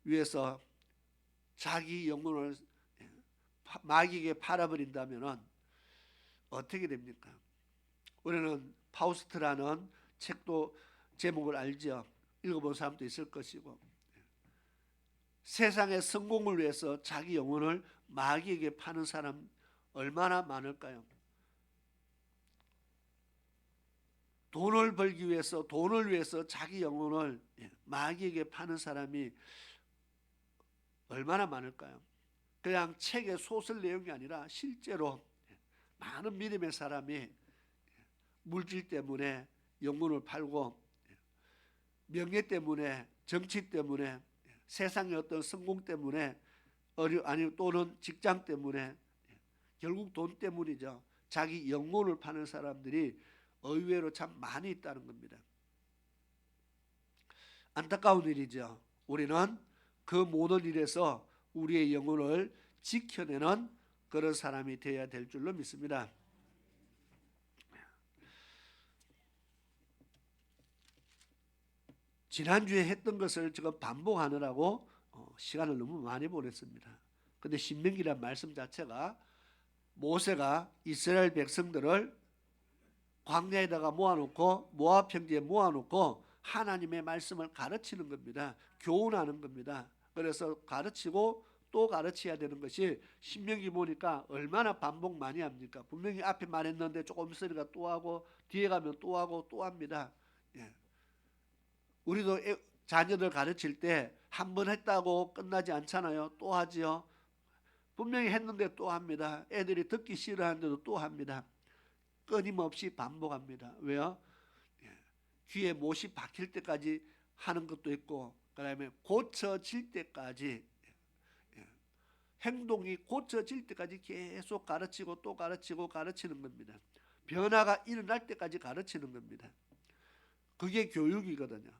위해서 자기 영혼을 마귀에게 팔아버린다면 어떻게 됩니까? 우리는 파우스트라는 책도 제목을 알죠. 읽어본 사람도 있을 것이고, 세상의 성공을 위해서 자기 영혼을 마귀에게 파는 사람 얼마나 많을까요? 돈을 위해서 자기 영혼을 마귀에게 파는 사람이 얼마나 많을까요? 그냥 책의 소설 내용이 아니라 실제로 많은 믿음의 사람이 물질 때문에 영혼을 팔고, 명예 때문에, 정치 때문에, 세상의 어떤 성공 때문에, 아니 또는 직장 때문에, 결국 돈 때문이죠. 자기 영혼을 파는 사람들이 의외로 참 많이 있다는 겁니다. 안타까운 일이죠. 우리는 그 모든 일에서 우리의 영혼을 지켜내는 그런 사람이 되어야 될 줄로 믿습니다. 지난주에 했던 것을 지금 반복하느라고 시간을 너무 많이 보냈습니다. 그런데 신명기란 말씀 자체가 모세가 이스라엘 백성들을 광야에다가 모아놓고 모압 평지에 모아놓고 하나님의 말씀을 가르치는 겁니다. 교훈하는 겁니다. 그래서 가르치고 또 가르쳐야 되는 것이 신명기 보니까 얼마나 반복 많이 합니까? 분명히 앞에 말했는데 조금 있으니까 또 하고 뒤에 가면 또 하고 또 합니다. 우리도 자녀들 가르칠 때 한 번 했다고 끝나지 않잖아요. 또 하지요. 분명히 했는데 또 합니다. 애들이 듣기 싫어하는데도 또 합니다. 끊임없이 반복합니다. 왜요? 귀에 못이 박힐 때까지 하는 것도 있고, 그다음에 고쳐질 때까지, 행동이 고쳐질 때까지 계속 가르치고 또 가르치고 가르치는 겁니다. 변화가 일어날 때까지 가르치는 겁니다. 그게 교육이거든요.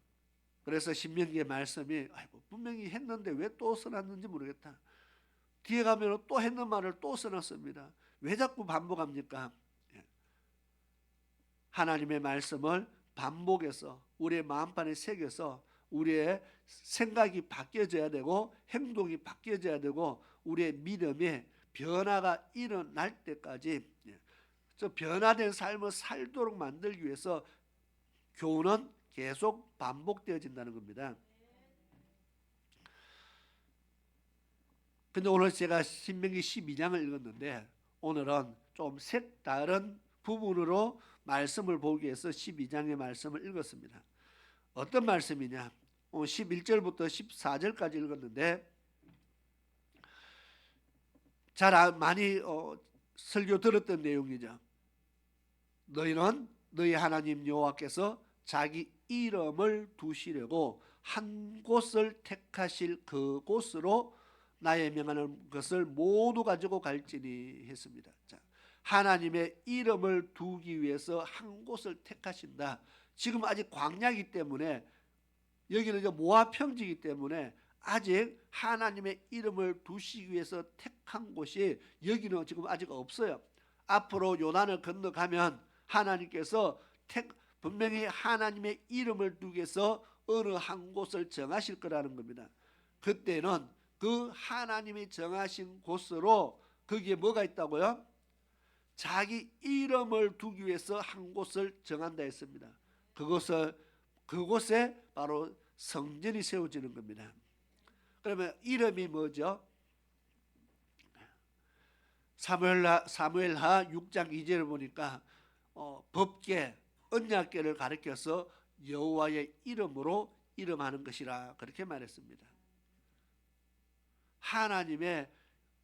그래서 신명기의 말씀이 분명히 했는데 왜 또 써놨는지 모르겠다. 뒤에 가면 또 했는 말을 또 써놨습니다. 왜 자꾸 반복합니까? 하나님의 말씀을 반복해서 우리의 마음판에 새겨서 우리의 생각이 바뀌어져야 되고 행동이 바뀌어져야 되고 우리의 믿음에 변화가 일어날 때까지 저 변화된 삶을 살도록 만들기 위해서 교훈은 계속 반복되어진다는 겁니다. 근데 오늘 제가 신명기 12장을 읽었는데 오늘은 좀 색다른 부분으로 말씀을 보기 위해서 12장의 말씀을 읽었습니다. 어떤 말씀이냐? 11절부터 14절까지 읽었는데 잘 많이 설교 들었던 내용이죠. 너희는 너희 하나님 여호와께서 자기 이름을 두시려고 한 곳을 택하실 그곳으로 나의 명하는 것을 모두 가지고 갈지니 했습니다. 자, 하나님의 이름을 두기 위해서 한 곳을 택하신다. 지금 아직 광야이기 때문에 여기는 이제 모압 평지이기 때문에 아직 하나님의 이름을 두시기 위해서 택한 곳이 여기는 지금 아직 없어요. 앞으로 요단을 건너가면 하나님께서 분명히 하나님의 이름을 두기 위해서 어느 한 곳을 정하실 거라는 겁니다. 그때는 그 하나님이 정하신 곳으로 거기에 뭐가 있다고요? 자기 이름을 두기 위해서 한 곳을 정한다 했습니다. 그곳에 바로 성전이 세워지는 겁니다. 그러면 이름이 뭐죠? 사무엘하 6장 2절을 보니까 법궤, 언약궤를 가리켜서 여호와의 이름으로 이름하는 것이라 그렇게 말했습니다. 하나님의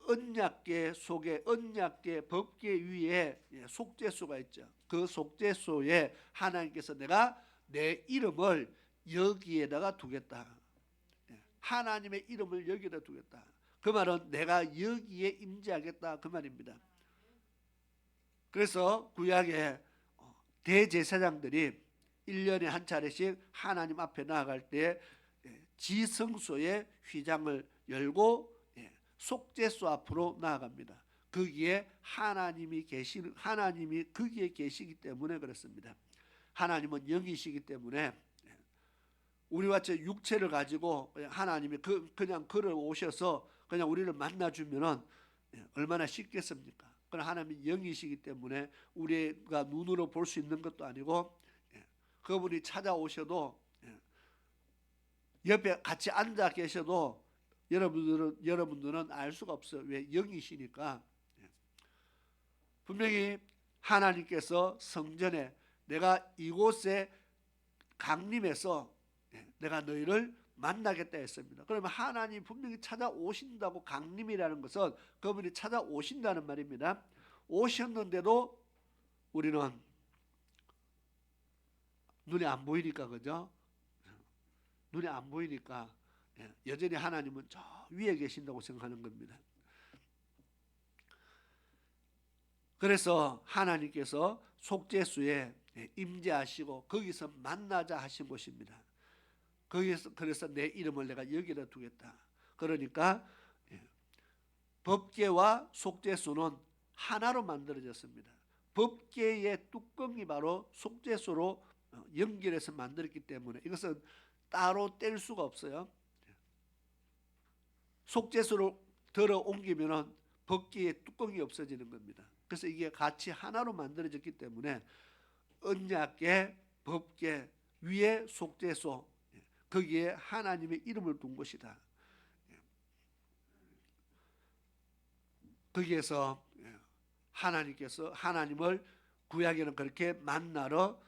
언약궤 속에 언약궤 법궤 위에 속죄소가 있죠. 그 속죄소에 하나님께서 내가 내 이름을 여기에다가 두겠다. 하나님의 이름을 여기에다 두겠다. 그 말은 내가 여기에 임재하겠다 그 말입니다. 그래서 구약의 대제사장들이 1년에 한 차례씩 하나님 앞에 나아갈 때 지성소의 휘장을 열고 속죄소 앞으로 나아갑니다. 거기에 하나님이 거기에 계시기 때문에 그렇습니다. 하나님은 영이시기 때문에 우리와 저 육체를 가지고 하나님이 그냥 걸어 오셔서 그냥 우리를 만나주면은 얼마나 쉽겠습니까? 그러나 하나님이 영이시기 때문에 우리가 눈으로 볼 수 있는 것도 아니고 그분이 찾아오셔도 옆에 같이 앉아 계셔도 여러분들은 알 수가 없어요. 왜? 영이시니까. 분명히 하나님께서 성전에 내가 이곳에 강림해서 내가 너희를 만나겠다 했습니다. 그러면 하나님 분명히 찾아오신다고, 강림이라는 것은 그분이 찾아오신다는 말입니다. 오셨는데도 우리는 눈에 안 보이니까, 그죠? 눈에 안 보이니까 여전히 하나님은 저 위에 계신다고 생각하는 겁니다. 그래서 하나님께서 속죄소에 임재하시고 거기서 만나자 하신 곳입니다. 거기서 그래서 내 이름을 내가 여기다 두겠다. 그러니까 법궤와 속죄소는 하나로 만들어졌습니다. 법궤의 뚜껑이 바로 속죄소로 연결해서 만들었기 때문에 이것은 따로 뗄 수가 없어요. 속죄소로 들어 옮기면은 법궤의 뚜껑이 없어지는 겁니다. 그래서 이게 같이 하나로 만들어졌기 때문에 언약궤, 법궤 위에 속죄소, 거기에 하나님의 이름을 둔 것이다. 거기에서 하나님께서 하나님을 구약에는 그렇게 만나러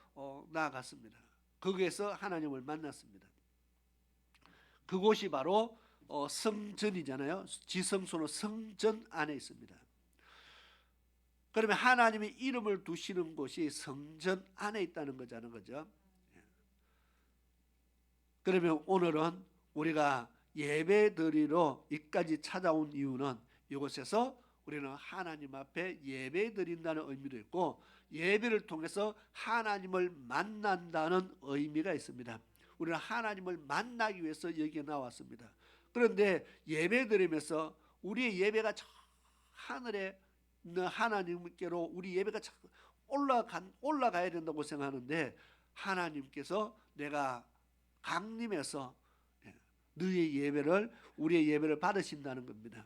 나아갔습니다. 거기에서 하나님을 만났습니다. 그곳이 바로 성전이잖아요. 지성소는 성전 안에 있습니다. 그러면 하나님의 이름을 두시는 곳이 성전 안에 있다는 거잖아요. 그죠? 그러면 오늘은 우리가 예배 드리러 이까지 찾아온 이유는 이곳에서 우리는 하나님 앞에 예배 드린다는 의미도 있고 예배를 통해서 하나님을 만난다는 의미가 있습니다. 우리는 하나님을 만나기 위해서 여기에 나왔습니다. 그런데 예배 드리면서 우리의 예배가 저 하늘에 있는 하나님께로 우리 예배가 올라가야 된다고 생각하는데 하나님께서 내가 강림해서 너의 예배를, 우리의 예배를 받으신다는 겁니다.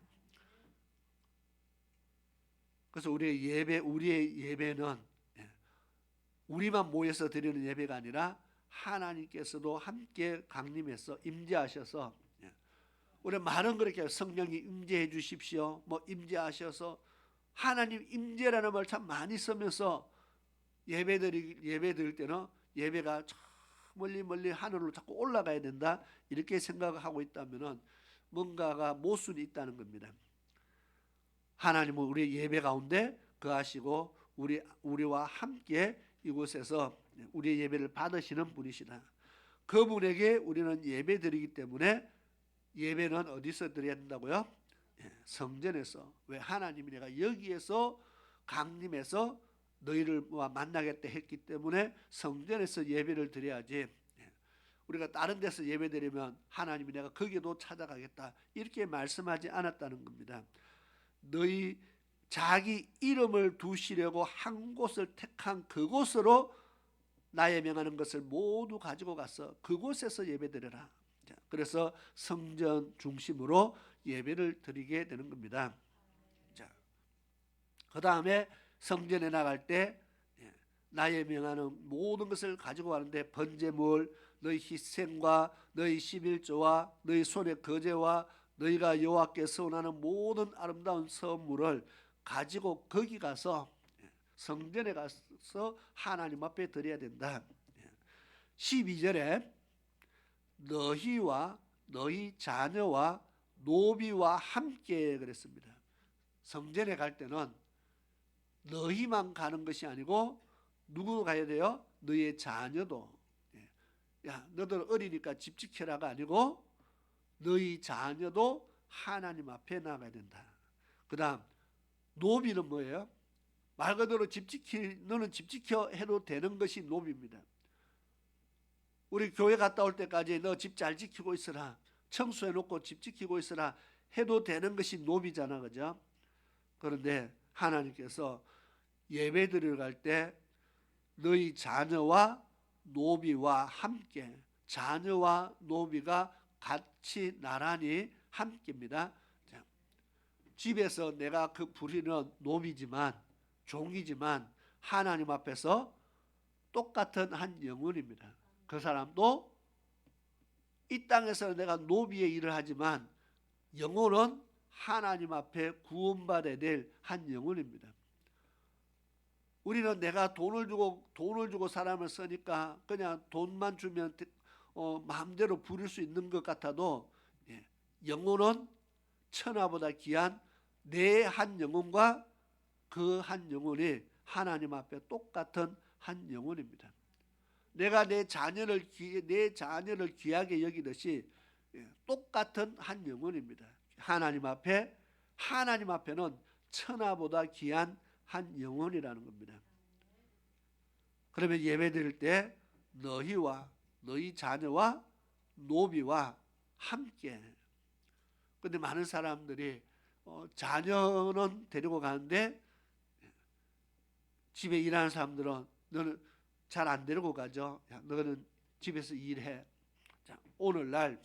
그래서 우리의 예배는 우리만 모여서 드리는 예배가 아니라 하나님께서도 함께 강림해서 임재하셔서, 우리 말은 그렇게 성령이 임재해 주십시오, 뭐 임재하셔서, 하나님 임재라는 말 참 많이 쓰면서 예배 드릴 때는 예배가 멀리 하늘로 자꾸 올라가야 된다 이렇게 생각하고 있다면은 뭔가가 모순이 있다는 겁니다. 하나님은 우리의 예배 가운데 거하시고 우리와 함께 이곳에서 우리의 예배를 받으시는 분이시다. 그분에게 우리는 예배 드리기 때문에 예배는 어디서 드려야 된다고요? 성전에서. 왜? 하나님이 내가 여기에서 강림해서 너희를 만나겠다 했기 때문에 성전에서 예배를 드려야지, 우리가 다른 데서 예배 드리면 하나님이 내가 거기도 찾아가겠다 이렇게 말씀하지 않았다는 겁니다. 너희 자기 이름을 두시려고 한 곳을 택한 그곳으로 나의 명하는 것을 모두 가지고 가서 그곳에서 예배 드려라. 그래서 성전 중심으로 예배를 드리게 되는 겁니다. 자, 그 다음에 성전에 나갈 때 나의 명하는 모든 것을 가지고 가는데 번제물, 너희 희생과 너희 11조와 너희 손의 거제와 너희가 여호와께 서원하는 모든 아름다운 선물을 가지고 거기 가서 성전에 가서 하나님 앞에 드려야 된다. 12절에 너희와 너희 자녀와 노비와 함께 그랬습니다. 성전에 갈 때는 너희만 가는 것이 아니고 누구 가야 돼요? 너희의 자녀도. 야, 너들 어리니까 집 지켜라가 아니고 너희 자녀도 하나님 앞에 나가야 된다. 그 다음 노비는 뭐예요? 말 그대로 너는 집 지켜 해도 되는 것이 노비입니다. 우리 교회 갔다 올 때까지 너 집 잘 지키고 있으라, 청소해놓고 집 지키고 있으라 해도 되는 것이 노비잖아, 그죠? 그런데 하나님께서 예배 드리러 갈 때 너희 자녀와 노비와 함께, 자녀와 노비가 같이 나란히 함께입니다. 자, 집에서 내가 그 부리는 노비지만, 종이지만 하나님 앞에서 똑같은 한 영혼입니다. 그 사람도 이 땅에서 내가 노비의 일을 하지만 영혼은 하나님 앞에 구원받아야 될 한 영혼입니다. 우리는 내가 돈을 주고 사람을 쓰니까 그냥 돈만 주면 마음대로 부릴 수 있는 것 같아도, 영혼은 천하보다 귀한 내 한 영혼과 그 한 영혼이 하나님 앞에 똑같은 한 영혼입니다. 내가 내 자녀를 귀하게 여기듯이 똑같은 한 영혼입니다. 하나님 앞에는 천하보다 귀한 한 영혼이라는 겁니다. 그러면 예배 드릴 때 너희와 너희 자녀와 노비와 함께. 근데 많은 사람들이 자녀는 데리고 가는데 집에 일하는 사람들은 너는 잘 안 데리고 가죠. 야, 너는 집에서 일해. 자, 오늘날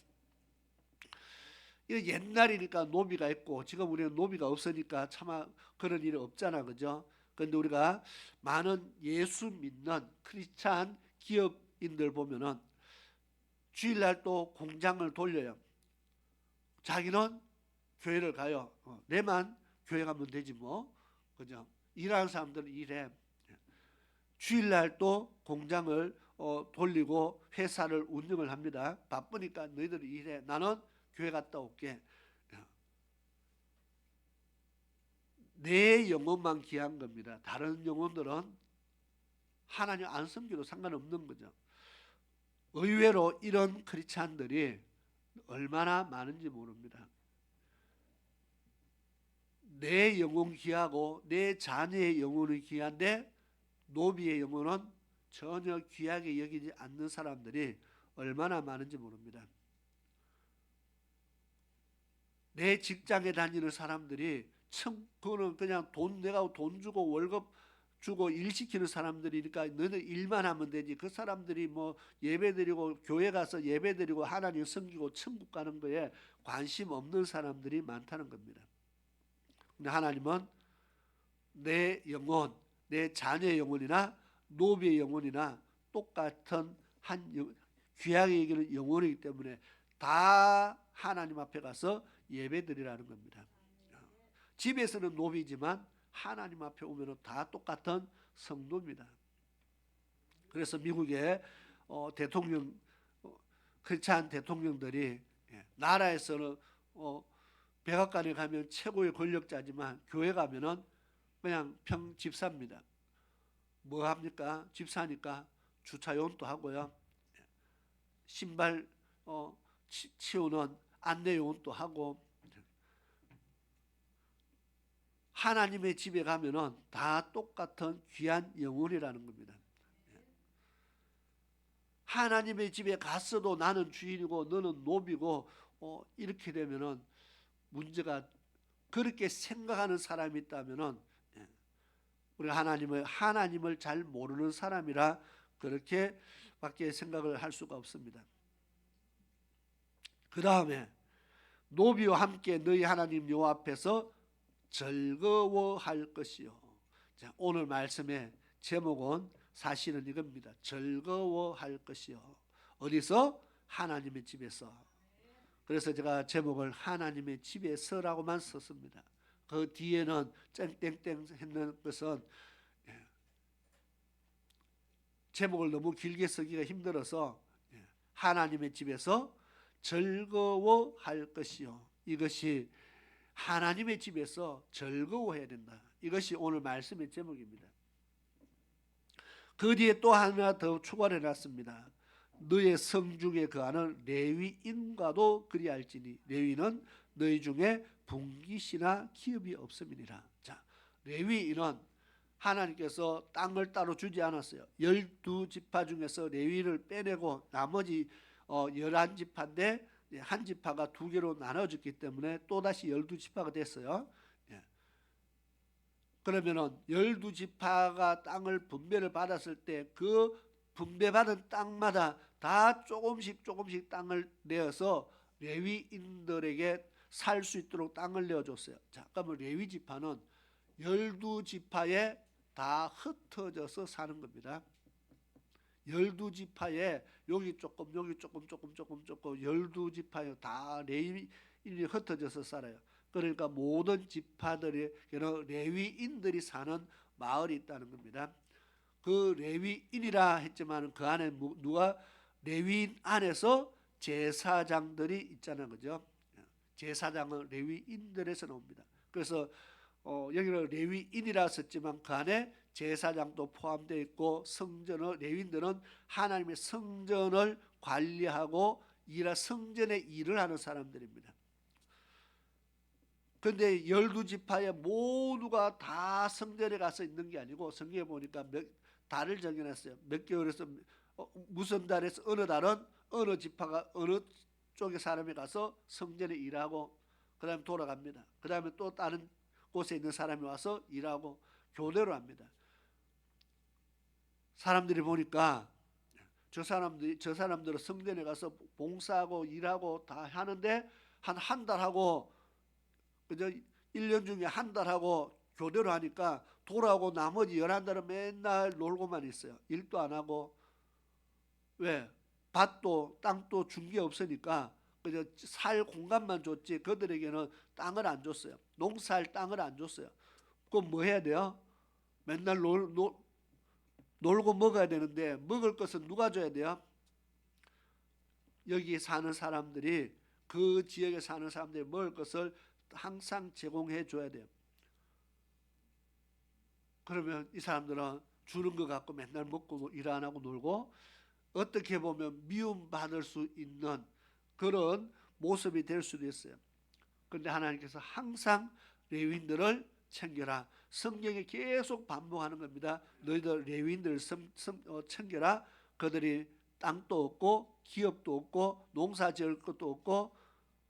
옛날이니까 노비가 있고 지금 우리는 노비가 없으니까 차마 그런 일이 없잖아, 그죠? 그런데 우리가 많은 예수 믿는 크리스찬 기업인들 보면은 주일날 또 공장을 돌려요. 자기는 교회를 가요. 내만 교회 가면 되지 뭐, 그죠? 일하는 사람들은 일해. 주일날 또 공장을 돌리고 회사를 운영을 합니다. 바쁘니까 너희들이 일해. 나는 교회 갔다 올게. 내 영혼만 귀한 겁니다. 다른 영혼들은 하나님 안 섬기도 상관없는 거죠. 의외로 이런 크리스찬들이 얼마나 많은지 모릅니다. 내 영혼 귀하고 내 자녀의 영혼이 귀한데 노비의 영혼은 전혀 귀하게 여기지 않는 사람들이 얼마나 많은지 모릅니다. 내 직장에 다니는 사람들이 그거는 그냥 내가 돈 주고 월급 주고 일 시키는 사람들이니까 너는 일만 하면 되지. 그 사람들이 뭐 예배드리고 교회 가서 예배드리고 하나님 섬기고 천국 가는 거에 관심 없는 사람들이 많다는 겁니다. 근데 하나님은 내 영혼, 내 자녀의 영혼이나 노비의 영혼이나 똑같은 귀하게 여기는 영혼이기 때문에 다 하나님 앞에 가서 예배드리라는 겁니다. 집에서는 노비지만 하나님 앞에 오면 다 똑같은 성도입니다. 그래서 미국의 크리스찬 대통령들이 나라에서는 백악관에 가면 최고의 권력자지만 교회 가면은 그냥 집사입니다. 뭐 합니까? 집사니까 주차요원도 하고요. 신발 치우는 안내요원도 하고. 하나님의 집에 가면은 다 똑같은 귀한 영혼이라는 겁니다. 하나님의 집에 갔어도 나는 주인이고 너는 노비고 이렇게 되면은 문제가, 그렇게 생각하는 사람이 있다면은 우리가 하나님을 잘 모르는 사람이라 그렇게밖에 생각을 할 수가 없습니다. 그 다음에 노비와 함께 너희 하나님 여호와 앞에서 즐거워할 것이요. 자, 오늘 말씀의 제목은 사실은 이겁니다. 즐거워할 것이요. 어디서? 하나님의 집에서. 그래서 제가 제목을 하나님의 집에서라고만 썼습니다. 그 뒤에는 땡땡땡 했는 것은 제목을 너무 길게 쓰기가 힘들어서 하나님의 집에서 즐거워할 것이요. 이것이 하나님의 집에서 즐거워해야 된다. 이것이 오늘 말씀의 제목입니다. 그 뒤에 또 하나 더 추가를 해놨습니다. 너의 성중에 거하는 레위인과도 그리할지니 레위는 너희 중에 분깃이나 기업이 없음이니라. 자, 레위인은 하나님께서 땅을 따로 주지 않았어요. 12지파 중에서 레위를 빼내고 나머지 11지파인데 한 지파가 두 개로 나눠졌기 때문에 또다시 12지파가 됐어요. 예. 그러면은 12지파가 땅을 분배를 받았을 때 그 분배받은 땅마다 다 조금씩 땅을 내어서 레위인들에게 살 수 있도록 땅을 내어줬어요. 자, 그러면 레위 지파는 12지파에 다 흩어져서 사는 겁니다. 12지파에 여기 조금 12지파에 다 레위인이 흩어져서 살아요. 그러니까 모든 지파들에게는 레위인들이 사는 마을이 있다는 겁니다. 그 레위인이라 했지만 그 안에 누가 레위인 안에서 제사장들이 있잖아요, 그죠? 제사장은 레위인들에서 나옵니다. 그래서 여기는 레위인이라 썼지만 그 안에 제사장도 포함되어 있고 성전을 레위인들은 하나님의 성전을 관리하고 성전의 일을 하는 사람들입니다. 그런데 12지파의 모두가 다 성전에 가서 있는 게 아니고 성경에 보니까 달을 정해놨어요. 몇 개월에서 무슨 달에서 어느 달은 어느 지파가 어느 쪽의 사람이 가서 성전에 일하고 그 다음에 돌아갑니다. 그 다음에 또 다른 곳에 있는 사람이 와서 일하고 교대로 합니다. 사람들이 보니까 저 사람들은 성전에 가서 봉사하고 일하고 다 하는데 한 달 하고 그저 1년 중에 한 달 하고 교대로 하니까 돌아오고 나머지 11달은 맨날 놀고만 있어요. 일도 안 하고. 왜? 밭도 땅도 준 게 없으니까 그저 살 공간만 줬지 그들에게는 땅을 안 줬어요. 농사할 땅을 안 줬어요. 그럼 뭐 해야 돼요? 맨날 놀고 먹어야 되는데 먹을 것은 누가 줘야 돼요? 여기 사는 사람들이 그 지역에 사는 사람들이 먹을 것을 항상 제공해 줘야 돼요. 그러면 이 사람들은 주는 것 갖고 맨날 먹고 일 안 하고 놀고 어떻게 보면 미움받을 수 있는 그런 모습이 될 수도 있어요. 그런데 하나님께서 항상 레위인들을 챙겨라. 성경에 계속 반복하는 겁니다. 너희들 레위인들을 챙겨라. 그들이 땅도 없고 기업도 없고 농사 지을 것도 없고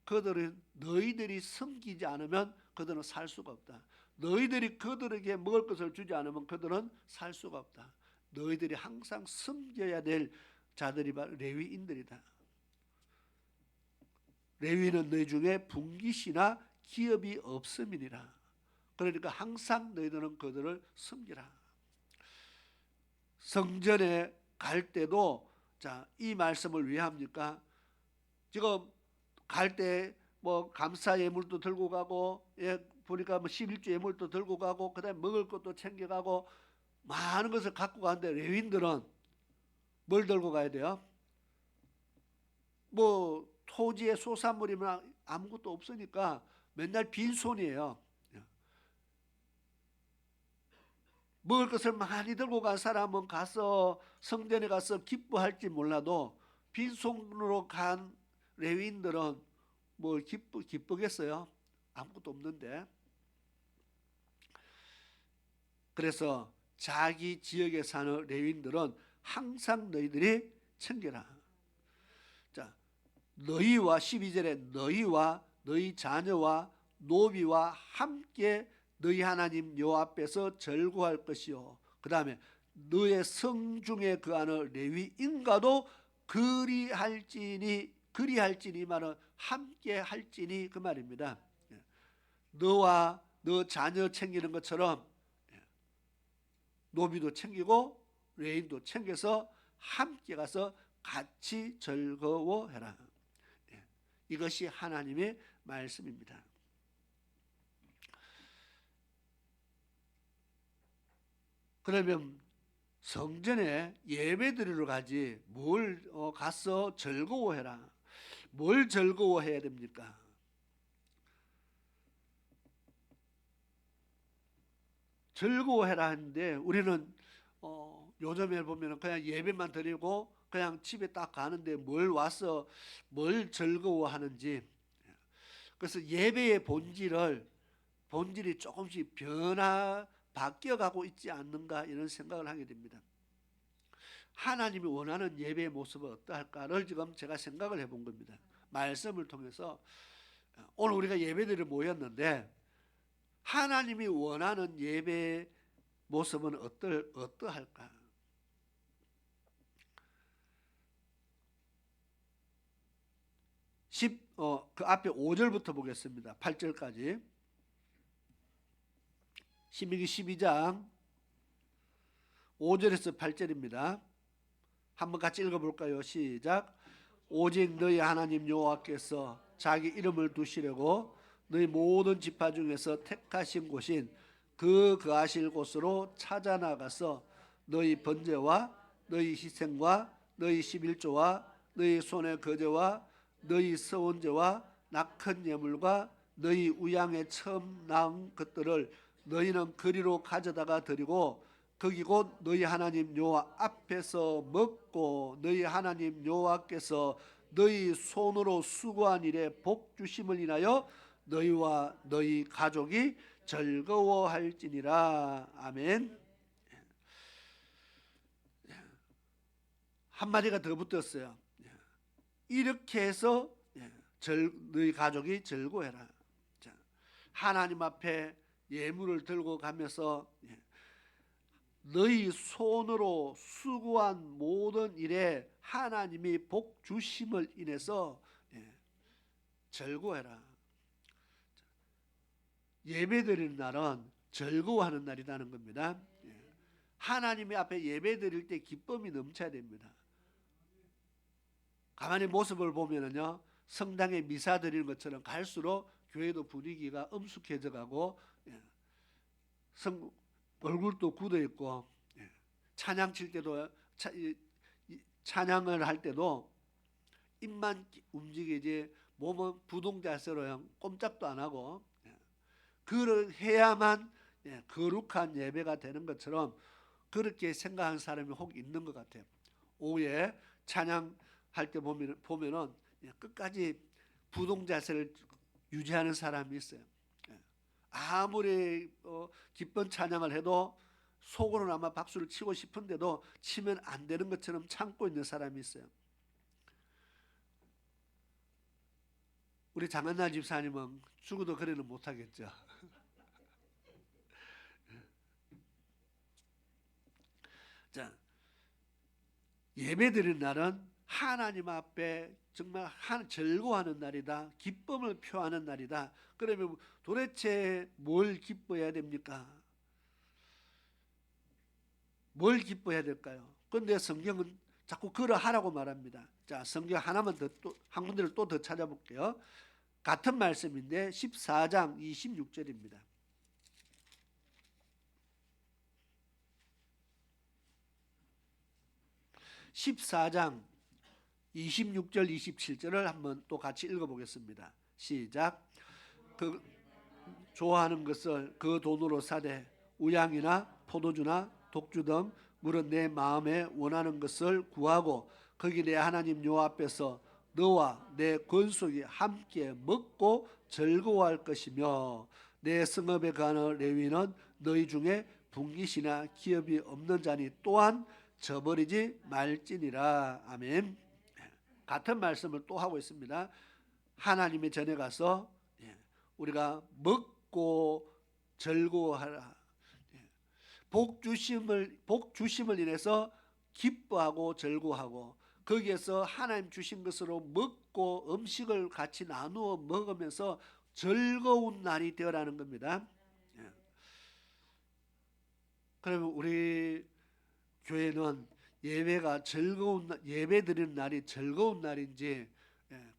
그들은 너희들이 섬기지 않으면 그들은 살 수가 없다. 너희들이 그들에게 먹을 것을 주지 않으면 그들은 살 수가 없다. 너희들이 항상 섬겨야 될 자들이 바로 레위인들이다. 레위는 너희 중에 분깃이나 기업이 없음이니라. 그러니까 항상 너희들은 그들을 섬기라. 성전에 갈 때도 자, 이 말씀을 왜 합니까? 지금 갈 때 뭐 감사 예물도 들고 가고 보니까 뭐 11조 예물도 들고 가고 그다음에 먹을 것도 챙겨 가고 많은 것을 갖고 가는데 레위인들은 뭘 들고 가야 돼요? 뭐 토지의 소산물이면 아무것도 없으니까 맨날 빈손이에요. 먹을 것을 많이 들고 간 사람은 가서 성전에 가서 기뻐할지 몰라도 빈손으로 간 레위인들은 뭐 기쁘겠어요? 아무것도 없는데. 그래서 자기 지역에 사는 레위인들은 항상 너희들이 챙겨라. 자, 너희와 12절에 너희와 너희 자녀와 노비와 함께 너희 하나님 여호와 앞에서 절구할 것이요. 그 다음에 너의 성중에 거하는 레위인과도 그리할지니 말은 함께 할지니 그 말입니다. 너와 너 자녀 챙기는 것처럼 노비도 챙기고 레위인도 챙겨서 함께 가서 같이 즐거워해라. 이것이 하나님의 말씀입니다. 그러면 성전에 예배드리러 가지 뭘 가서 즐거워해라. 뭘 즐거워해야 됩니까? 즐거워해라 하는데 우리는 요즘에 보면 그냥 예배만 드리고 그냥 집에 딱 가는데 뭘 즐거워하는지. 그래서 예배의 본질이 조금씩 바뀌어가고 있지 않는가 이런 생각을 하게 됩니다. 하나님이 원하는 예배의 모습은 어떠할까를 지금 제가 생각을 해본 겁니다. 말씀을 통해서 오늘 우리가 예배드리러 모였는데 하나님이 원하는 예배의 모습은 어떠할까? 그 앞에 5절부터 보겠습니다. 8절까지. 신명기 12장 5절에서 8절입니다. 한번 같이 읽어볼까요? 시작. 오직 너희 하나님 여호와께서 자기 이름을 두시려고 너희 모든 지파 중에서 택하신 곳인 그 거하실 곳으로 찾아 나가서 너희 번제와 너희 희생과 너희 11조와 너희 손의 거제와 너희 서원제와 낙헌 예물과 너희 우양의 처음 낳은 것들을 너희는 거리로 가져다가 드리고 거기 곧 너희 하나님 여호와 앞에서 먹고 너희 하나님 여호와께서 너희 손으로 수고한 일에 복 주심을 인하여 너희와 너희 가족이 즐거워할지니라. 아멘. 한마디가 더 붙었어요. 이렇게 해서 너희 가족이 즐거워해라. 하나님 앞에 예물을 들고 가면서 너희 손으로 수고한 모든 일에 하나님이 복 주심을 인해서 즐거워해라. 예배드리는 날은 즐거워하는 날이라는 겁니다. 하나님의 앞에 예배드릴 때 기쁨이 넘쳐야 됩니다. 가만히 모습을 보면은요, 성당에 미사 드리는 것처럼 갈수록 교회도 분위기가 엄숙해져 가고 얼굴도 굳어 있고 찬양 칠 때도 찬양을 할 때도 입만 움직이지 몸은 부동자세로 꼼짝도 안 하고 그를 해야만 거룩한 예배가 되는 것처럼 그렇게 생각하는 사람이 혹 있는 것 같아요. 오후에 찬양할 때 보면은 끝까지 부동자세를 유지하는 사람이 있어요. 아무리 기쁜 찬양을 해도 속으로는 아마 박수를 치고 싶은데도 치면 안 되는 것처럼 참고 있는 사람이 있어요. 우리 장한나 집사님은 죽어도 그래는 못하겠죠. 자, 예배드리는 날은 하나님 앞에 정말 즐거워하는 날이다. 기쁨을 표하는 날이다. 그러면 도대체 뭘 기뻐해야 됩니까? 뭘 기뻐해야 될까요? 그런데 성경은 자꾸 그러하라고 말합니다. 자, 성경 하나만 더, 한 군데를 또 더 찾아볼게요. 같은 말씀인데 14장 26절입니다. 14장 26절 27절을 한번 또 같이 읽어보겠습니다. 시작. 그 좋아하는 것을 그 돈으로 사되 우양이나 포도주나 독주 등 물은 내 마음에 원하는 것을 구하고 거기 내 하나님 여호와 앞에서 너와 내 권속이 함께 먹고 즐거워할 것이며 내 성읍에 가는 레위는 너희 중에 분깃이나 기업이 없는 자니 또한 저버리지 말지니라. 아멘. 같은 말씀을 또 하고 있습니다. 하나님의 전에 가서 우리가 먹고 즐거워하라. 복 주심을 인해서 기뻐하고 즐거워하고 거기에서 하나님 주신 것으로 먹고 음식을 같이 나누어 먹으면서 즐거운 날이 되어라는 겁니다. 그러면 우리 교회는 예배가 예배 드리는 날이 즐거운 날인지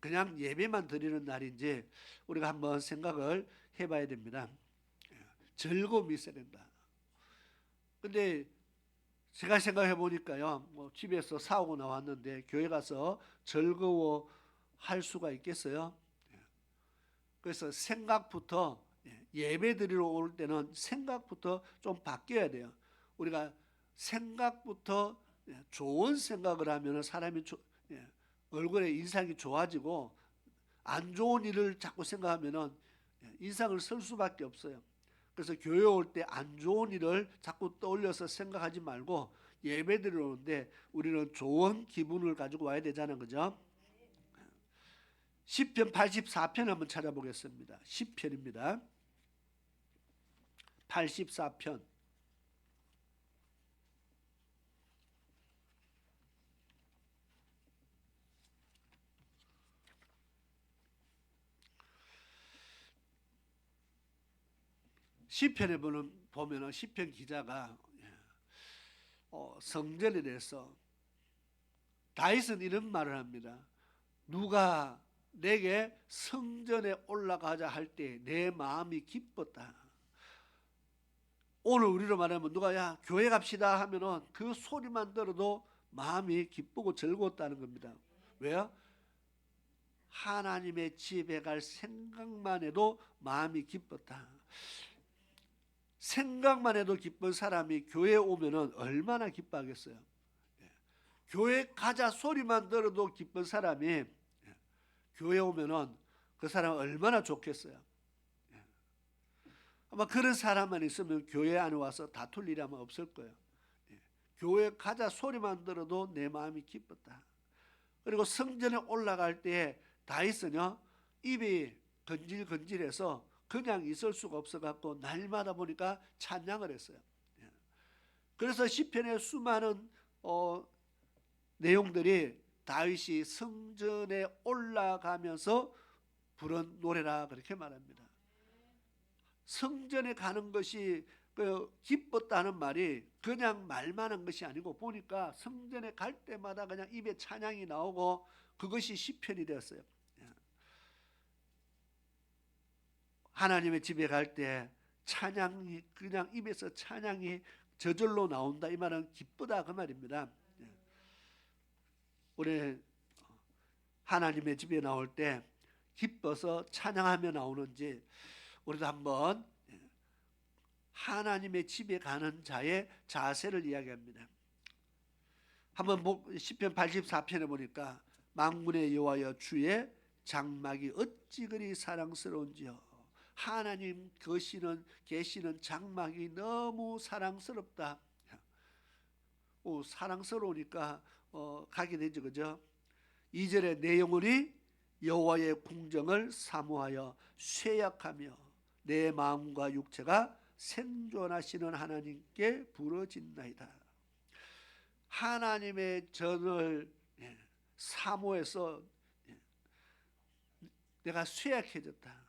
그냥 예배만 드리는 날인지 우리가 한번 생각을 해봐야 됩니다. 즐거움이 있어야 된다. 근데 제가 생각해 보니까요, 뭐 집에서 사오고 나왔는데 교회 가서 즐거워할 수가 있겠어요? 그래서 생각부터 예배 드리러 올 때는 생각부터 좀 바뀌어야 돼요. 우리가 생각부터 좋은 생각을 하면 사람이 얼굴에 인상이 좋아지고 안 좋은 일을 자꾸 생각하면 인상을 쓸 수밖에 없어요. 그래서 교회 올 때 안 좋은 일을 자꾸 떠올려서 생각하지 말고 예배 드리러 오는데 우리는 좋은 기분을 가지고 와야 되잖아요. 그죠? 시편 84편 한번 찾아보겠습니다. 시편입니다. 84편. 시편에 보면은 시편 기자가 성전에 대해서 다윗은 이런 말을 합니다. 누가 내게 성전에 올라가자 할 때 내 마음이 기뻤다. 오늘 우리로 말하면 누가 야 교회 갑시다 하면은 그 소리만 들어도 마음이 기쁘고 즐거웠다는 겁니다. 왜요? 하나님의 집에 갈 생각만 해도 마음이 기뻤다. 생각만 해도 기쁜 사람이 교회에 오면은 얼마나 기뻐하겠어요. 교회 가자 소리만 들어도 기쁜 사람이 교회 오면은 그 사람 얼마나 좋겠어요. 아마 그런 사람만 있으면 교회 안에 와서 다툴 일이 아마 없을 거예요. 교회 가자 소리만 들어도 내 마음이 기뻤다. 그리고 성전에 올라갈 때 다윗은요 입이 건질건질해서 그냥 있을 수가 없어갖고 날마다 보니까 찬양을 했어요. 그래서 시편의 수많은 내용들이 다윗이 성전에 올라가면서 부른 노래라 그렇게 말합니다. 성전에 가는 것이 기뻤다는 말이 그냥 말만 한 것이 아니고 보니까 성전에 갈 때마다 그냥 입에 찬양이 나오고 그것이 시편이 되었어요. 하나님의 집에 갈 때 찬양이 그냥 입에서 찬양이 저절로 나온다 이 말은 기쁘다 그 말입니다. 우리 하나님의 집에 나올 때 기뻐서 찬양하며 나오는지 우리도 한번 하나님의 집에 가는 자의 자세를 이야기합니다. 한번 시편 84편에 보니까 만군의 여호와여 주의 장막이 어찌 그리 사랑스러운지요. 하나님 계시는 장막이 너무 사랑스럽다. 사랑스러우니까 가게 되죠, 그죠? 2절에 내 영혼이 여호와의 궁정을 사모하여 쇠약하며 내 마음과 육체가 생존하시는 하나님께 부르짖나이다. 하나님의 전을 사모해서 내가 쇠약해졌다.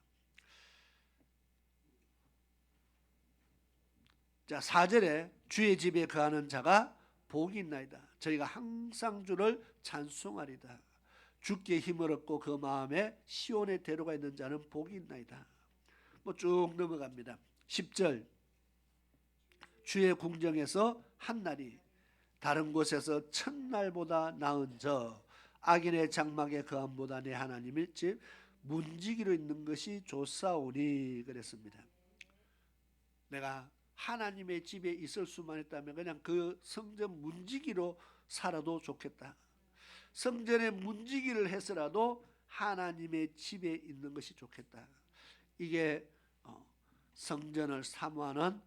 자, 4절에 주의 집에 거하는 자가 복이 있나이다. 저희가 항상 주를 찬송하리다. 주께 힘을 얻고 그 마음에 시온의 대로가 있는 자는 복이 있나이다. 쭉 넘어갑니다. 10절 주의 궁정에서 한날이 다른 곳에서 첫날보다 나은 저 악인의 장막에 거함보다 내 하나님의 집 문지기로 있는 것이 좋사오니 그랬습니다. 내가 하나님의 집에 있을 수만 있다면 그냥 그 성전 문지기로 살아도 좋겠다. 성전에 문지기를 해서라도 하나님의 집에 있는 것이 좋겠다. 이게 성전을 사모하는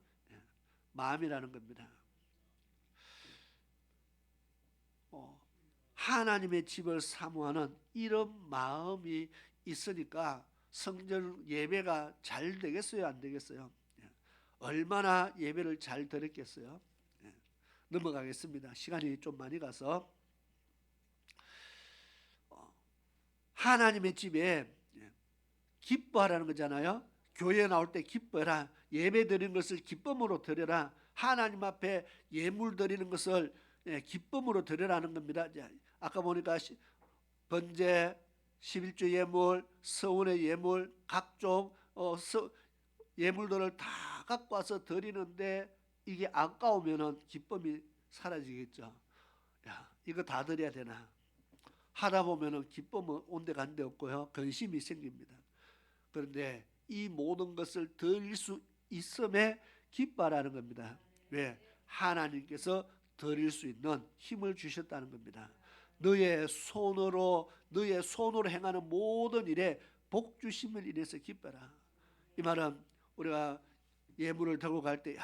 마음이라는 겁니다. 하나님의 집을 사모하는 이런 마음이 있으니까 성전 예배가 잘 되겠어요, 안 되겠어요? 얼마나 예배를 잘 드렸겠어요? 넘어가겠습니다. 시간이 좀 많이 가서 하나님의 집에 기뻐하라는 거잖아요. 교회에 나올 때 기뻐해라. 예배 드리는 것을 기쁨으로 드려라. 하나님 앞에 예물 드리는 것을 기쁨으로 드려라는 겁니다. 아까 보니까 번제, 11조 예물, 서운의 예물, 각종 예물들을 다 갖고 와서 드리는데 이게 아까우면은 기쁨이 사라지겠죠. 야, 이거 다 드려야 되나? 하다 보면은 기쁨은 온데간데 없고요. 근심이 생깁니다. 그런데 이 모든 것을 드릴 수 있음에 기뻐하라는 겁니다. 왜? 하나님께서 드릴 수 있는 힘을 주셨다는 겁니다. 너의 손으로 행하는 모든 일에 복 주심을 인해서 기뻐라. 이 말은 우리가 예물을 들고 갈 때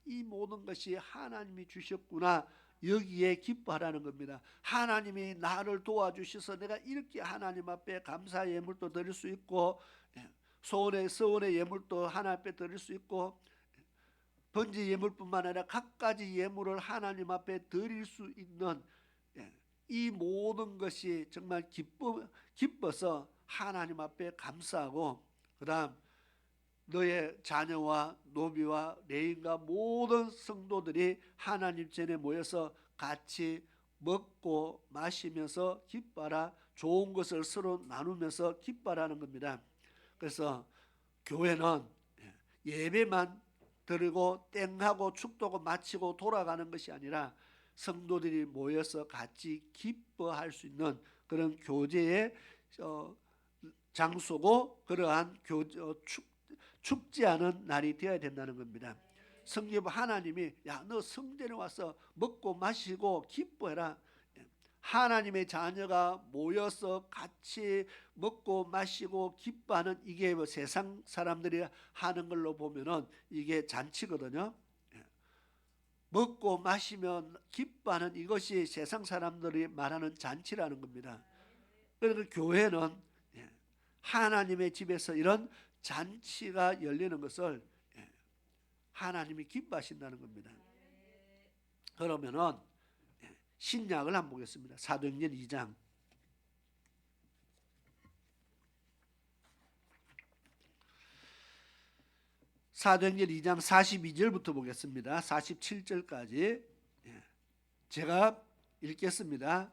이 모든 것이 하나님이 주셨구나 여기에 기뻐하라는 겁니다. 하나님이 나를 도와주셔서 내가 이렇게 하나님 앞에 감사 예물도 드릴 수 있고, 소원의 서원의 예물도 하나님 앞에 드릴 수 있고, 번제 예물뿐만 아니라 갖가지 예물을 하나님 앞에 드릴 수 있는 이 모든 것이 정말 기뻐서 하나님 앞에 감사하고, 그 다음 너의 자녀와 노비와 레인과 모든 성도들이 하나님 전에 모여서 같이 먹고 마시면서 기뻐하라. 좋은 것을 서로 나누면서 기뻐하라는 겁니다. 그래서 교회는 예배만 드리고 땡하고 축도고 마치고 돌아가는 것이 아니라 성도들이 모여서 같이 기뻐할 수 있는 그런 교제의 장소고, 그러한 축제하는 날이 되어야 된다는 겁니다. 성경 하나님이 너 성전에 와서 먹고 마시고 기뻐해라. 하나님의 자녀가 모여서 같이 먹고 마시고 기뻐하는, 이게 뭐 세상 사람들이 하는 걸로 보면은 이게 잔치거든요. 먹고 마시면 기뻐하는 이것이 세상 사람들이 말하는 잔치라는 겁니다. 그래서 교회는 하나님의 집에서 이런 잔치가 열리는 것을 하나님이 기뻐하신다는 겁니다. 그러면은 신약을 한번 보겠습니다. 사도행전 2장. 사도행전 2장 42절부터 보겠습니다. 47절까지 제가 읽겠습니다.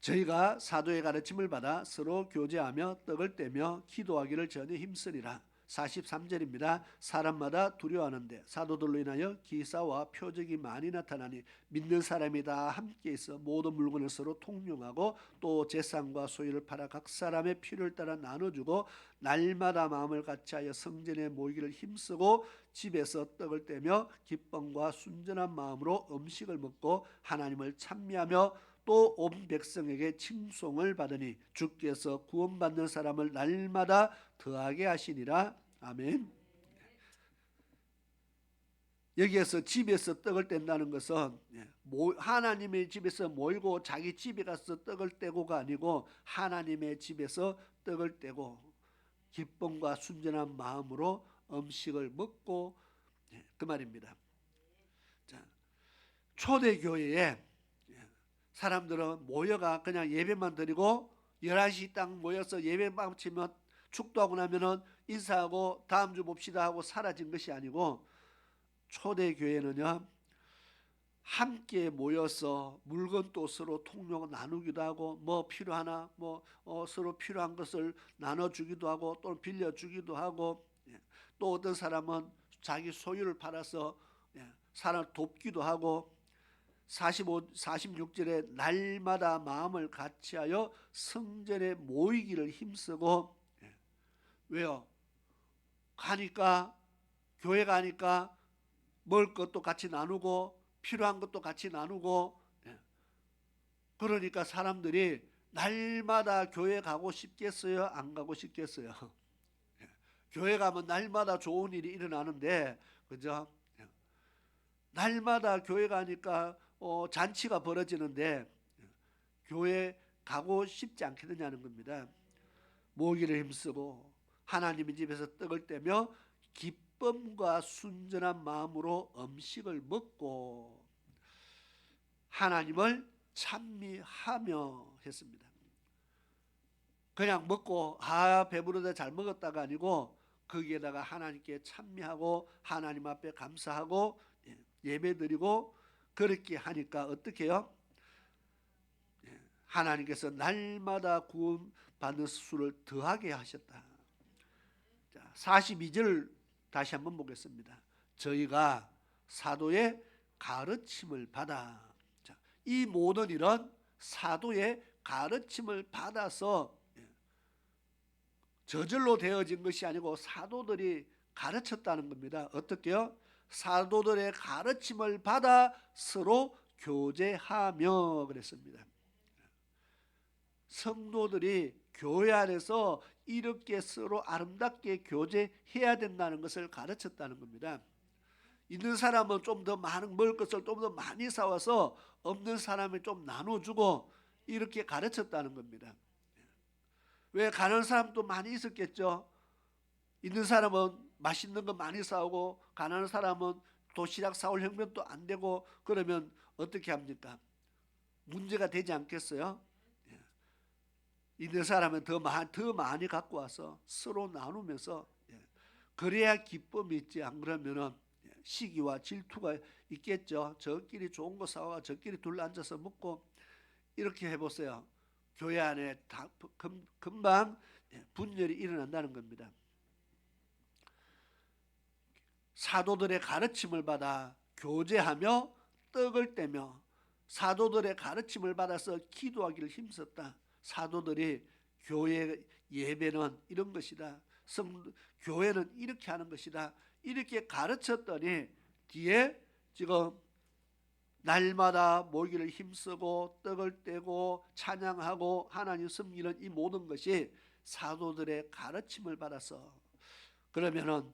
저희가 사도의 가르침을 받아 서로 교제하며 떡을 떼며 기도하기를 전혀 힘쓰리라. 43절입니다. 사람마다 두려워하는데 사도들로 인하여 기사와 표적이 많이 나타나니 믿는 사람이 다 함께 있어 모든 물건을 서로 통용하고 또 재산과 소유를 팔아 각 사람의 필요를 따라 나눠주고 날마다 마음을 같이하여 성전에 모이기를 힘쓰고 집에서 떡을 떼며 기쁨과 순전한 마음으로 음식을 먹고 하나님을 찬미하며 또 온 백성에게 칭송을 받으니 주께서 구원받는 사람을 날마다 더하게 하시니라. 아멘. 여기에서 집에서 떡을 뗀다는 것은 하나님의 집에서 모이고 자기 집에 가서 떡을 떼고가 아니고 하나님의 집에서 떡을 떼고 기쁨과 순전한 마음으로 음식을 먹고, 그 말입니다. 자, 초대교회에 사람들은 모여가 그냥 예배만 드리고 11시 딱 모여서 예배 마치면 축도하고 나면은 인사하고 다음 주 봅시다 하고 사라진 것이 아니고, 초대교회는요 함께 모여서 물건도 서로 통용 나누기도 하고 뭐 필요하나 서로 필요한 것을 나눠주기도 하고 또 빌려주기도 하고, 또 어떤 사람은 자기 소유를 팔아서 사람 돕기도 하고, 46절에 날마다 마음을 같이하여 성전에 모이기를 힘쓰고, 왜요? 가니까 교회 가니까 먹을 것도 같이 나누고 필요한 것도 같이 나누고, 그러니까 사람들이 날마다 교회 가고 싶겠어요? 안 가고 싶겠어요? 교회 가면 날마다 좋은 일이 일어나는데, 그죠? 날마다 교회 가니까 잔치가 벌어지는데 교회 가고 싶지 않겠느냐는 겁니다. 모기를 힘쓰고 하나님의 집에서 떡을 떼며 기쁨과 순전한 마음으로 음식을 먹고 하나님을 찬미하며 했습니다. 그냥 먹고 배부르다 잘 먹었다가 아니고 거기에다가 하나님께 찬미하고 하나님 앞에 감사하고 예배드리고, 그렇게 하니까 어떻게 해요? 하나님께서 날마다 구원받는 수를 더하게 하셨다. 자, 42절 다시 한번 보겠습니다. 저희가 사도의 가르침을 받아. 자, 이 모든 일은 사도의 가르침을 받아서 저절로 되어진 것이 아니고 사도들이 가르쳤다는 겁니다. 어떻게요? 사도들의 가르침을 받아 서로 교제하며 그랬습니다. 성도들이 교회 안에서 이렇게 서로 아름답게 교제해야 된다는 것을 가르쳤다는 겁니다. 있는 사람은 좀 더 많은 먹을 것을 좀 더 많이 사와서 없는 사람에 좀 나눠주고 이렇게 가르쳤다는 겁니다. 왜 가난한 사람도 많이 있었겠죠. 있는 사람은 맛있는 거 많이 사오고 가난한 사람은 도시락 사올 형편도 안 되고 그러면 어떻게 합니까? 문제가 되지 않겠어요? 있는 사람은 더 많이 갖고 와서 서로 나누면서 그래야 기쁨이 있지. 안 그러면은 시기와 질투가 있겠죠. 저끼리 좋은 거 사와 저끼리 둘러앉아서 먹고 이렇게 해보세요. 교회 안에 금방 분열이 일어난다는 겁니다. 사도들의 가르침을 받아 교제하며 떡을 떼며 사도들의 가르침을 받아서 기도하기를 힘썼다. 사도들이 교회 예배는 이런 것이다. 교회는 이렇게 하는 것이다. 이렇게 가르쳤더니 뒤에 지금 날마다 모이기를 힘쓰고 떡을 떼고 찬양하고 하나님 섬기는 이 모든 것이 사도들의 가르침을 받아서 그러면은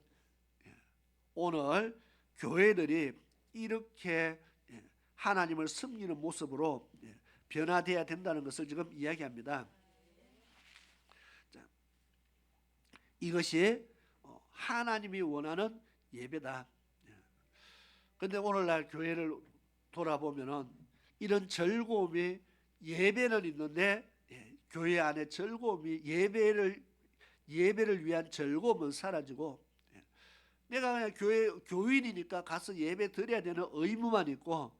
오늘 교회들이 이렇게 하나님을 섬기는 모습으로 변화되어야 된다는 것을 지금 이야기합니다. 자, 이것이 하나님이 원하는 예배다. 그런데 오늘날 교회를 돌아보면은 이런 즐거움이 예배는 있는데 교회 안에 즐거움이 예배를 위한 즐거움은 사라지고 내가 그냥 교인이니까 가서 예배 드려야 되는 의무만 있고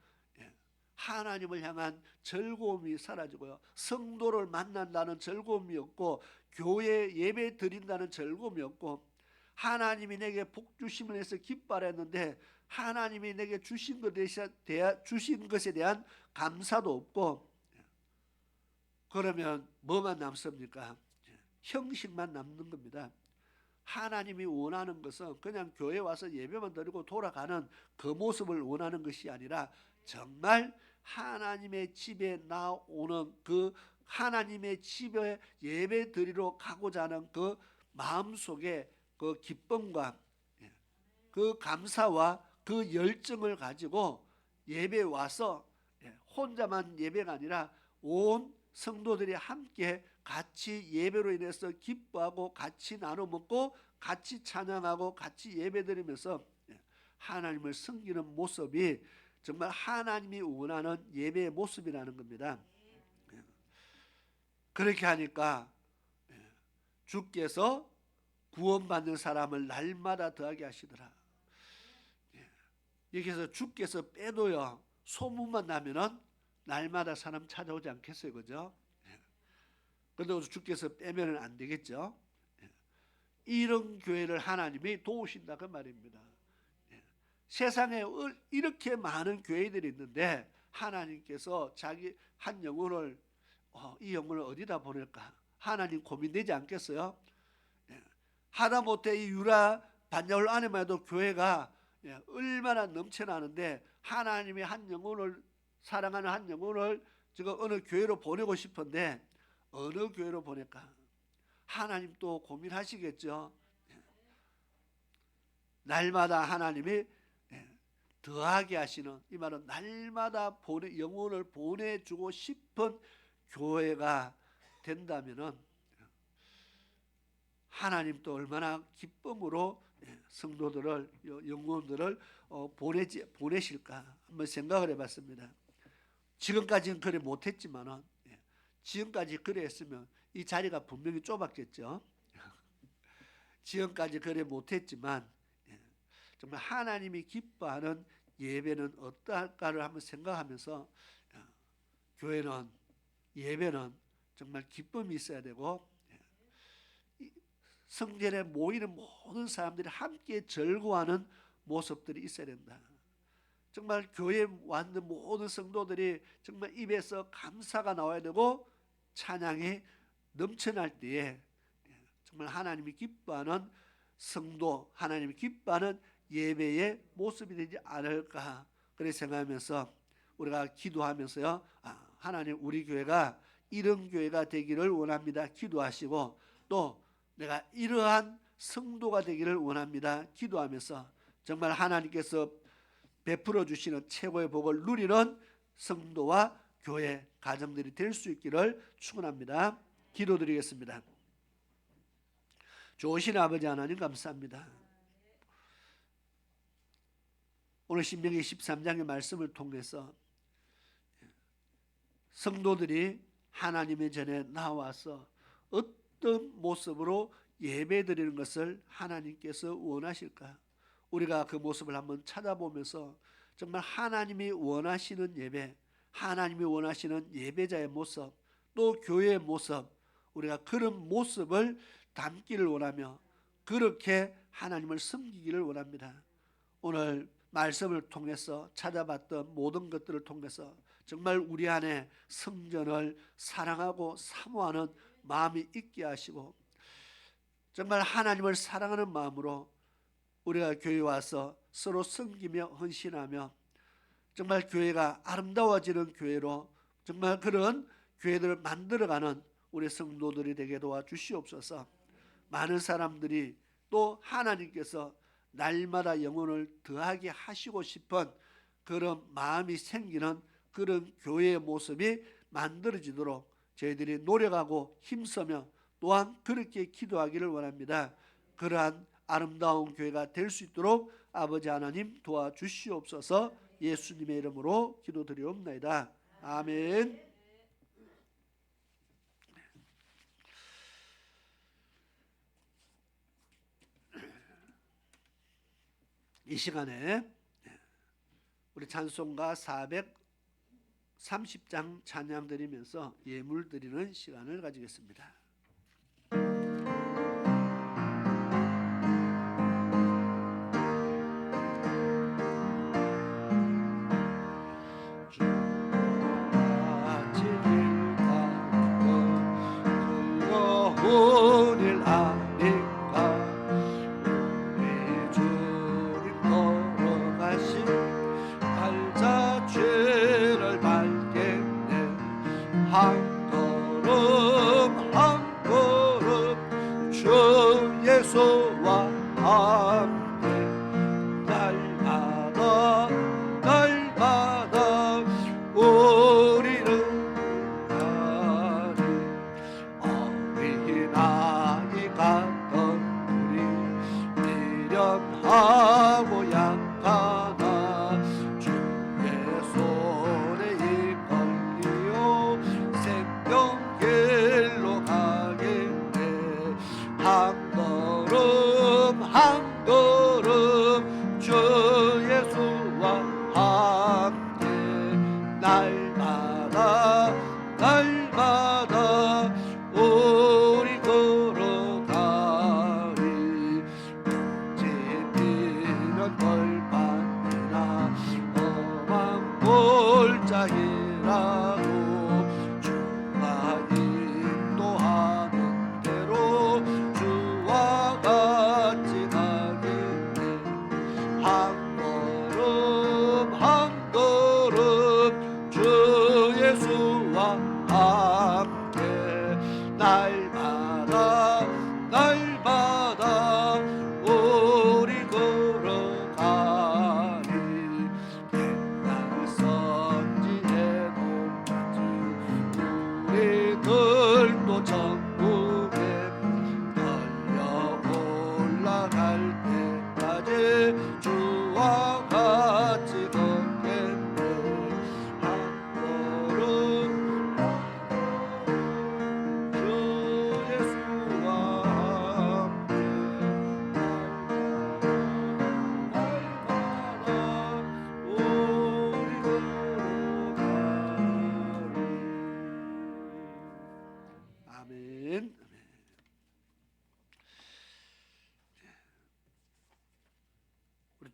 하나님을 향한 즐거움이 사라지고요. 성도를 만난다는 즐거움이 없고 교회 예배 드린다는 즐거움이 없고 하나님이 내게 복 주심을 해서 기뻐했는데 하나님이 내게 주신 것에 대한 감사도 없고 그러면 뭐만 남습니까? 형식만 남는 겁니다. 하나님이 원하는 것은 그냥 교회 와서 예배만 드리고 돌아가는 그 모습을 원하는 것이 아니라 정말 하나님의 집에 나오는 그 하나님의 집에 예배 드리러 가고자 하는 그 마음속에 그 기쁨과 그 감사와 그 열정을 가지고 예배 와서 혼자만 예배가 아니라 온 성도들이 함께 같이 예배로 인해서 기뻐하고 같이 나눠 먹고 같이 찬양하고 같이 예배드리면서 하나님을 섬기는 모습이 정말 하나님이 원하는 예배의 모습이라는 겁니다. 그렇게 하니까 주께서 구원받는 사람을 날마다 더하게 하시더라. 여기서 주께서 빼도요 소문만 나면은 날마다 사람 찾아오지 않겠어요, 그죠? 그런데 주께서 빼면은 안 되겠죠. 이런 교회를 하나님이 도우신다 그 말입니다. 세상에 이렇게 많은 교회들이 있는데 하나님께서 자기 한 영혼을 이 영혼을 어디다 보낼까? 하나님 고민되지 않겠어요? 하다못해 이 유라 반야울 안에만 해도 교회가 얼마나 넘쳐나는데 하나님이 한 영혼을 사랑하는 한 영혼을 지금 어느 교회로 보내고 싶은데 어느 교회로 보낼까? 하나님 또 고민하시겠죠. 날마다 하나님이 더하게 하시는 이 말은 날마다 영혼을 보내주고 싶은 교회가 된다면은 하나님도 얼마나 기쁨으로 성도들을 영혼들을 보내실까 한번 생각을 해봤습니다. 지금까지는 그래 못했지만은 지금까지 그래 했으면 이 자리가 분명히 좁았겠죠. 지금까지 그래 못했지만 정말 하나님이 기뻐하는 예배는 어떨까를 한번 생각하면서 교회는 예배는 정말 기쁨이 있어야 되고 성전에 모이는 모든 사람들이 함께 즐거워하는 모습들이 있어야 된다. 정말 교회에 왔는 모든 성도들이 정말 입에서 감사가 나와야 되고 찬양이 넘쳐날 때에 정말 하나님이 기뻐하는 성도, 하나님이 기뻐하는 예배의 모습이 되지 않을까 그렇게 생각하면서 우리가 기도하면서요, 하나님 우리 교회가 이런 교회가 되기를 원합니다. 기도하시고 또 내가 이러한 성도가 되기를 원합니다. 기도하면서 정말 하나님께서 베풀어 주시는 최고의 복을 누리는 성도와 교회, 가정들이 될 수 있기를 축원합니다. 기도드리겠습니다. 좋으신 아버지 하나님 감사합니다. 오늘 신명기 13장의 말씀을 통해서 성도들이 하나님의 전에 나와서 어떤 모습으로 예배드리는 것을 하나님께서 원하실까? 우리가 그 모습을 한번 찾아보면서 정말 하나님이 원하시는 예배, 하나님이 원하시는 예배자의 모습, 또 교회의 모습, 우리가 그런 모습을 담기를 원하며 그렇게 하나님을 섬기기를 원합니다. 오늘 말씀을 통해서 찾아봤던 모든 것들을 통해서 정말 우리 안에 성전을 사랑하고 사모하는 마음이 있게 하시고 정말 하나님을 사랑하는 마음으로 우리가 교회에 와서 서로 섬기며 헌신하며 정말 교회가 아름다워지는 교회로 정말 그런 교회들을 만들어가는 우리 성도들이 되게 도와주시옵소서. 많은 사람들이 또 하나님께서 날마다 영혼을 더하게 하시고 싶은 그런 마음이 생기는 그런 교회의 모습이 만들어지도록 저희들이 노력하고 힘쓰며 또한 그렇게 기도하기를 원합니다. 그러한 아름다운 교회가 될 수 있도록 아버지 하나님 도와주시옵소서. 예수님의 이름으로 기도드리옵나이다. 아멘. 이 시간에 우리 찬송가 430장 찬양 드리면서 예물 드리는 시간을 가지겠습니다. 한 걸음 주 예수와 함께 날마다 우리는 가리 어린아이 같던 우리 미련하고 약하다 주의 손에 이끌리어 생명길로 가겠네. 한 걸음 주 예수와 함께 날마다 우리 걸어가리. 찢기는 벌판이나 험한 골짜기라도 주가 인도하는 대로 주와 같이 가겠네. 한 걸음 주 예수와 함께 날마다 우리 걸어가리. 옛날 선지의 높아진 우리들도 천국에 달려 올라갈 때까지 주와 같이 걷겠네. 한 걸음 주 예수와 함께 날마다 우리 걸어가리. 아멘. 우리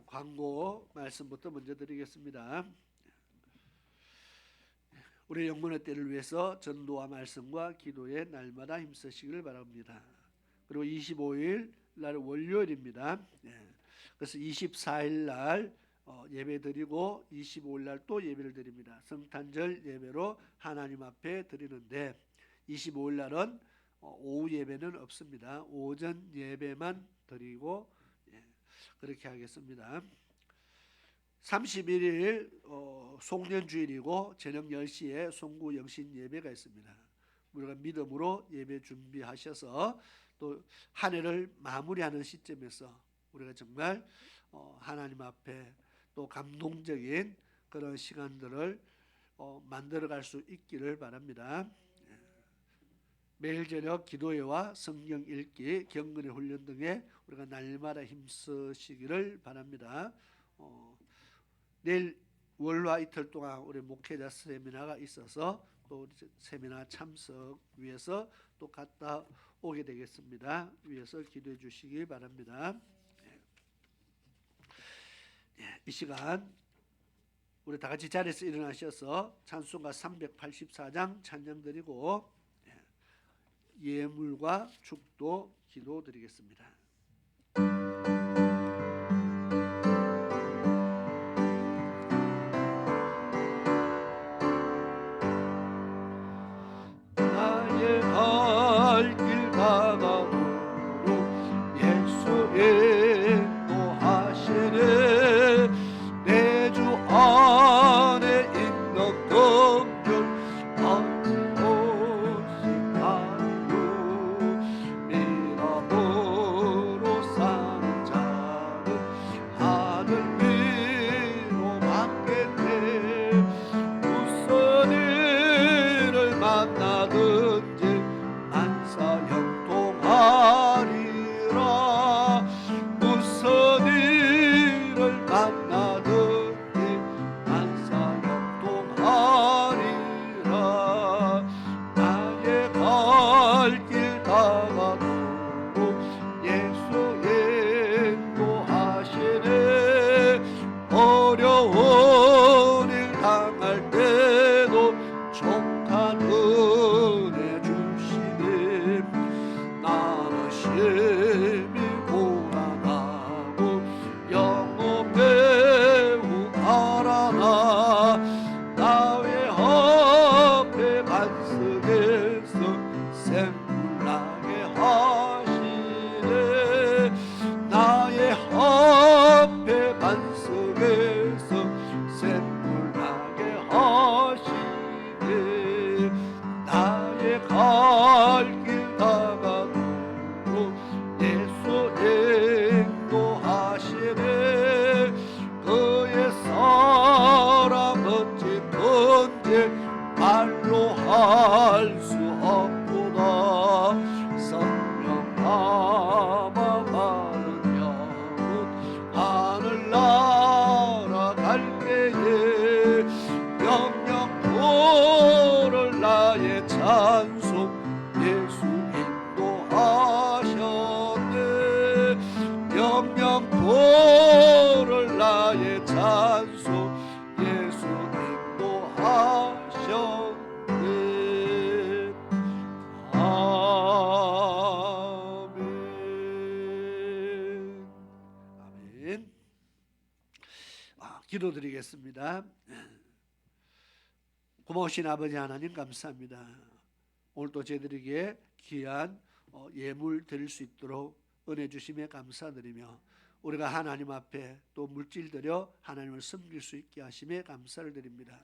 광고 말씀부터 먼저 드리겠습니다. 우리 영혼의 때를 위해서 전도와 말씀과 기도에 날마다 힘쓰시길 바랍니다. 그리고 25일 날 월요일입니다. 그래서 24일 날 예배 드리고 25일 날 또 예배를 드립니다. 성탄절 예배로 하나님 앞에 드리는데 25일 날은 오후 예배는 없습니다. 오전 예배만 드리고 그렇게 하겠습니다. 31일 송년주일이고 저녁 10시에 송구 영신 예배가 있습니다. 우리가 믿음으로 예배 준비하셔서 또 한 해를 마무리하는 시점에서 우리가 정말 하나님 앞에 또 감동적인 그런 시간들을 만들어갈 수 있기를 바랍니다. 매일 저녁 기도회와 성경 읽기, 경건의 훈련 등에 우리가 날마다 힘쓰시기를 바랍니다. 내일 월화 이틀 동안 우리 목회자 세미나가 있어서 또 세미나 참석 위해서 또 갔다 오게 되겠습니다. 위해서 기도해 주시기 바랍니다. 이 시간 우리 다 같이 자리에서 일어나셔서 찬송가 384장 찬양 드리고 예물과 축도 기도 드리겠습니다. 나의 갈 길 가다도록 예수 인도하시네. 내 주 안에 있는 긍휼 어찌없이 하리요. 믿음으로 사는 자는 하늘 위로 받겠네. 무슨 일을 만나든지 만사형통하리라. 무슨 일을 만나든지 만사형통하리라. 나의 갈 길 다가도록 예수 인도하시네. 어려운 일 당할 때도 족한 은혜 주시네. 나는 심히 고난하고 영혼 매우 가라나. 나의 앞에 반석에서 샘물나게 하시네. 나의 앞에 반석에서 샘물나게 하시네. 나의 갈 길 다가도록 예수 인도하시네. 그의 사랑 어찌든지 말로 할 수 없구나. 성령 담아 마른 영혼 하늘 날아갈 때에 명령토를 나의 찬송 예수 인도하셨네. 명령토를 나의 찬송 예수 인도하셨네. 아멘. 아멘. 기도드리겠습니다. 고마우신 아버지 하나님 감사합니다. 오늘 또 저희들에게 귀한 예물 드릴 수 있도록 은혜 주심에 감사드리며 우리가 하나님 앞에 또 물질 드려 하나님을 섬길 수 있게 하심에 감사를 드립니다.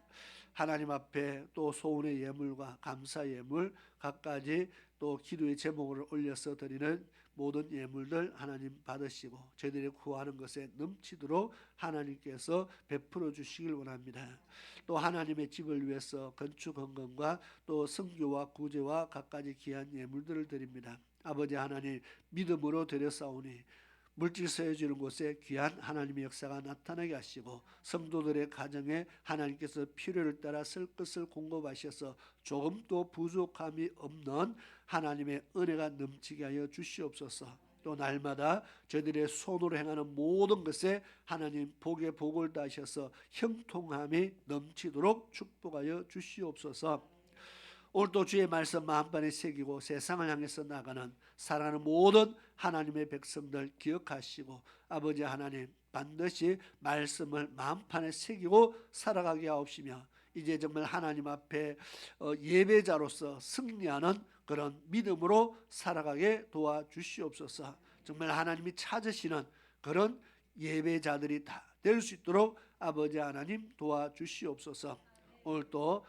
하나님 앞에 또 소원의 예물과 감사 예물 각가지 또 기도의 제목을 올려서 드리는 모든 예물들 하나님 받으시고 저희들이 구하는 것에 넘치도록 하나님께서 베풀어 주시길 원합니다. 또 하나님의 집을 위해서 건축 헌금과 또 선교와 구제와 각가지 귀한 예물들을 드립니다. 아버지 하나님 믿음으로 드렸사오니 물질 서해지는 곳에 귀한 하나님의 역사가 나타나게 하시고 성도들의 가정에 하나님께서 필요를 따라 쓸 것을 공급하셔서 조금도 부족함이 없는 하나님의 은혜가 넘치게 하여 주시옵소서. 또 날마다 저희들의 손으로 행하는 모든 것에 하나님 복의 복을 다하셔서 형통함이 넘치도록 축복하여 주시옵소서. 오늘도 주의 말씀 마음판에 새기고 세상을 향해서 나가는 사랑하는 모든 하나님의 백성들 기억하시고 아버지 하나님 반드시 말씀을 마음판에 새기고 살아가게 하옵시며 이제 정말 하나님 앞에 예배자로서 승리하는 그런 믿음으로 살아가게 도와주시옵소서. 정말 하나님이 찾으시는 그런 예배자들이 다 될 수 있도록 아버지 하나님 도와주시옵소서. 오늘 또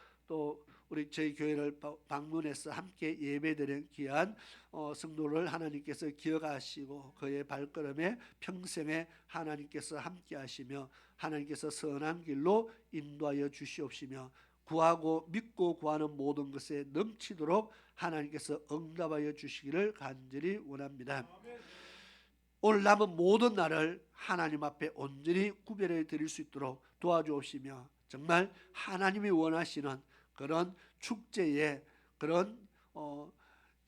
우리 저희 교회를 방문해서 함께 예배드린 귀한 성도를 하나님께서 기억하시고 그의 발걸음에 평생에 하나님께서 함께 하시며 하나님께서 선한 길로 인도하여 주시옵시며 구하고 믿고 구하는 모든 것에 넘치도록 하나님께서 응답하여 주시기를 간절히 원합니다. 오늘 남은 모든 날을 하나님 앞에 온전히 구별해 드릴 수 있도록 도와주옵시며 정말 하나님이 원하시는 그런 축제의 그런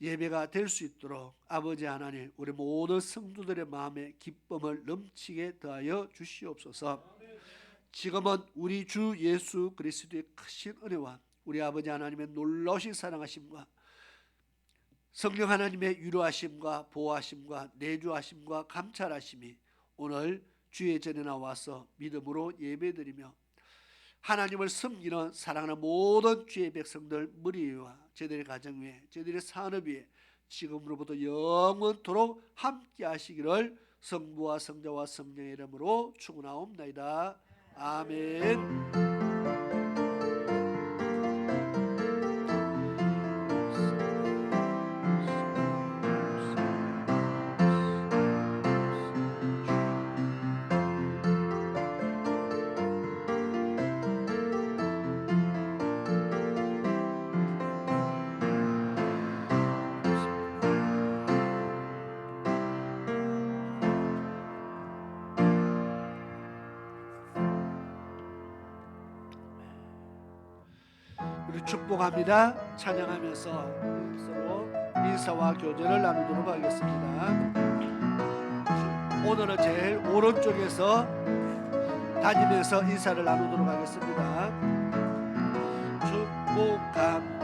예배가 될 수 있도록 아버지 하나님 우리 모든 성도들의 마음에 기쁨을 넘치게 더하여 주시옵소서. 지금은 우리 주 예수 그리스도의 크신 은혜와 우리 아버지 하나님의 놀라우신 사랑하심과 성령 하나님의 위로하심과 보호하심과 내주하심과 감찰하심이 오늘 주의 전에 나와서 믿음으로 예배드리며 하나님을 섬기는 사랑하는 모든 주의 백성들 머리 위와 저들의 가정 위에 저들의 산업 위에 지금으로부터 영원토록 함께 하시기를 성부와 성자와 성령의 이름으로 축원하옵나이다. 아멘. 우리 축복합니다. 찬양하면서 서로 인사와 교제를 나누도록 하겠습니다. 오늘은 제일 오른쪽에서 다니면서 인사를 나누도록 하겠습니다. 축복합니다.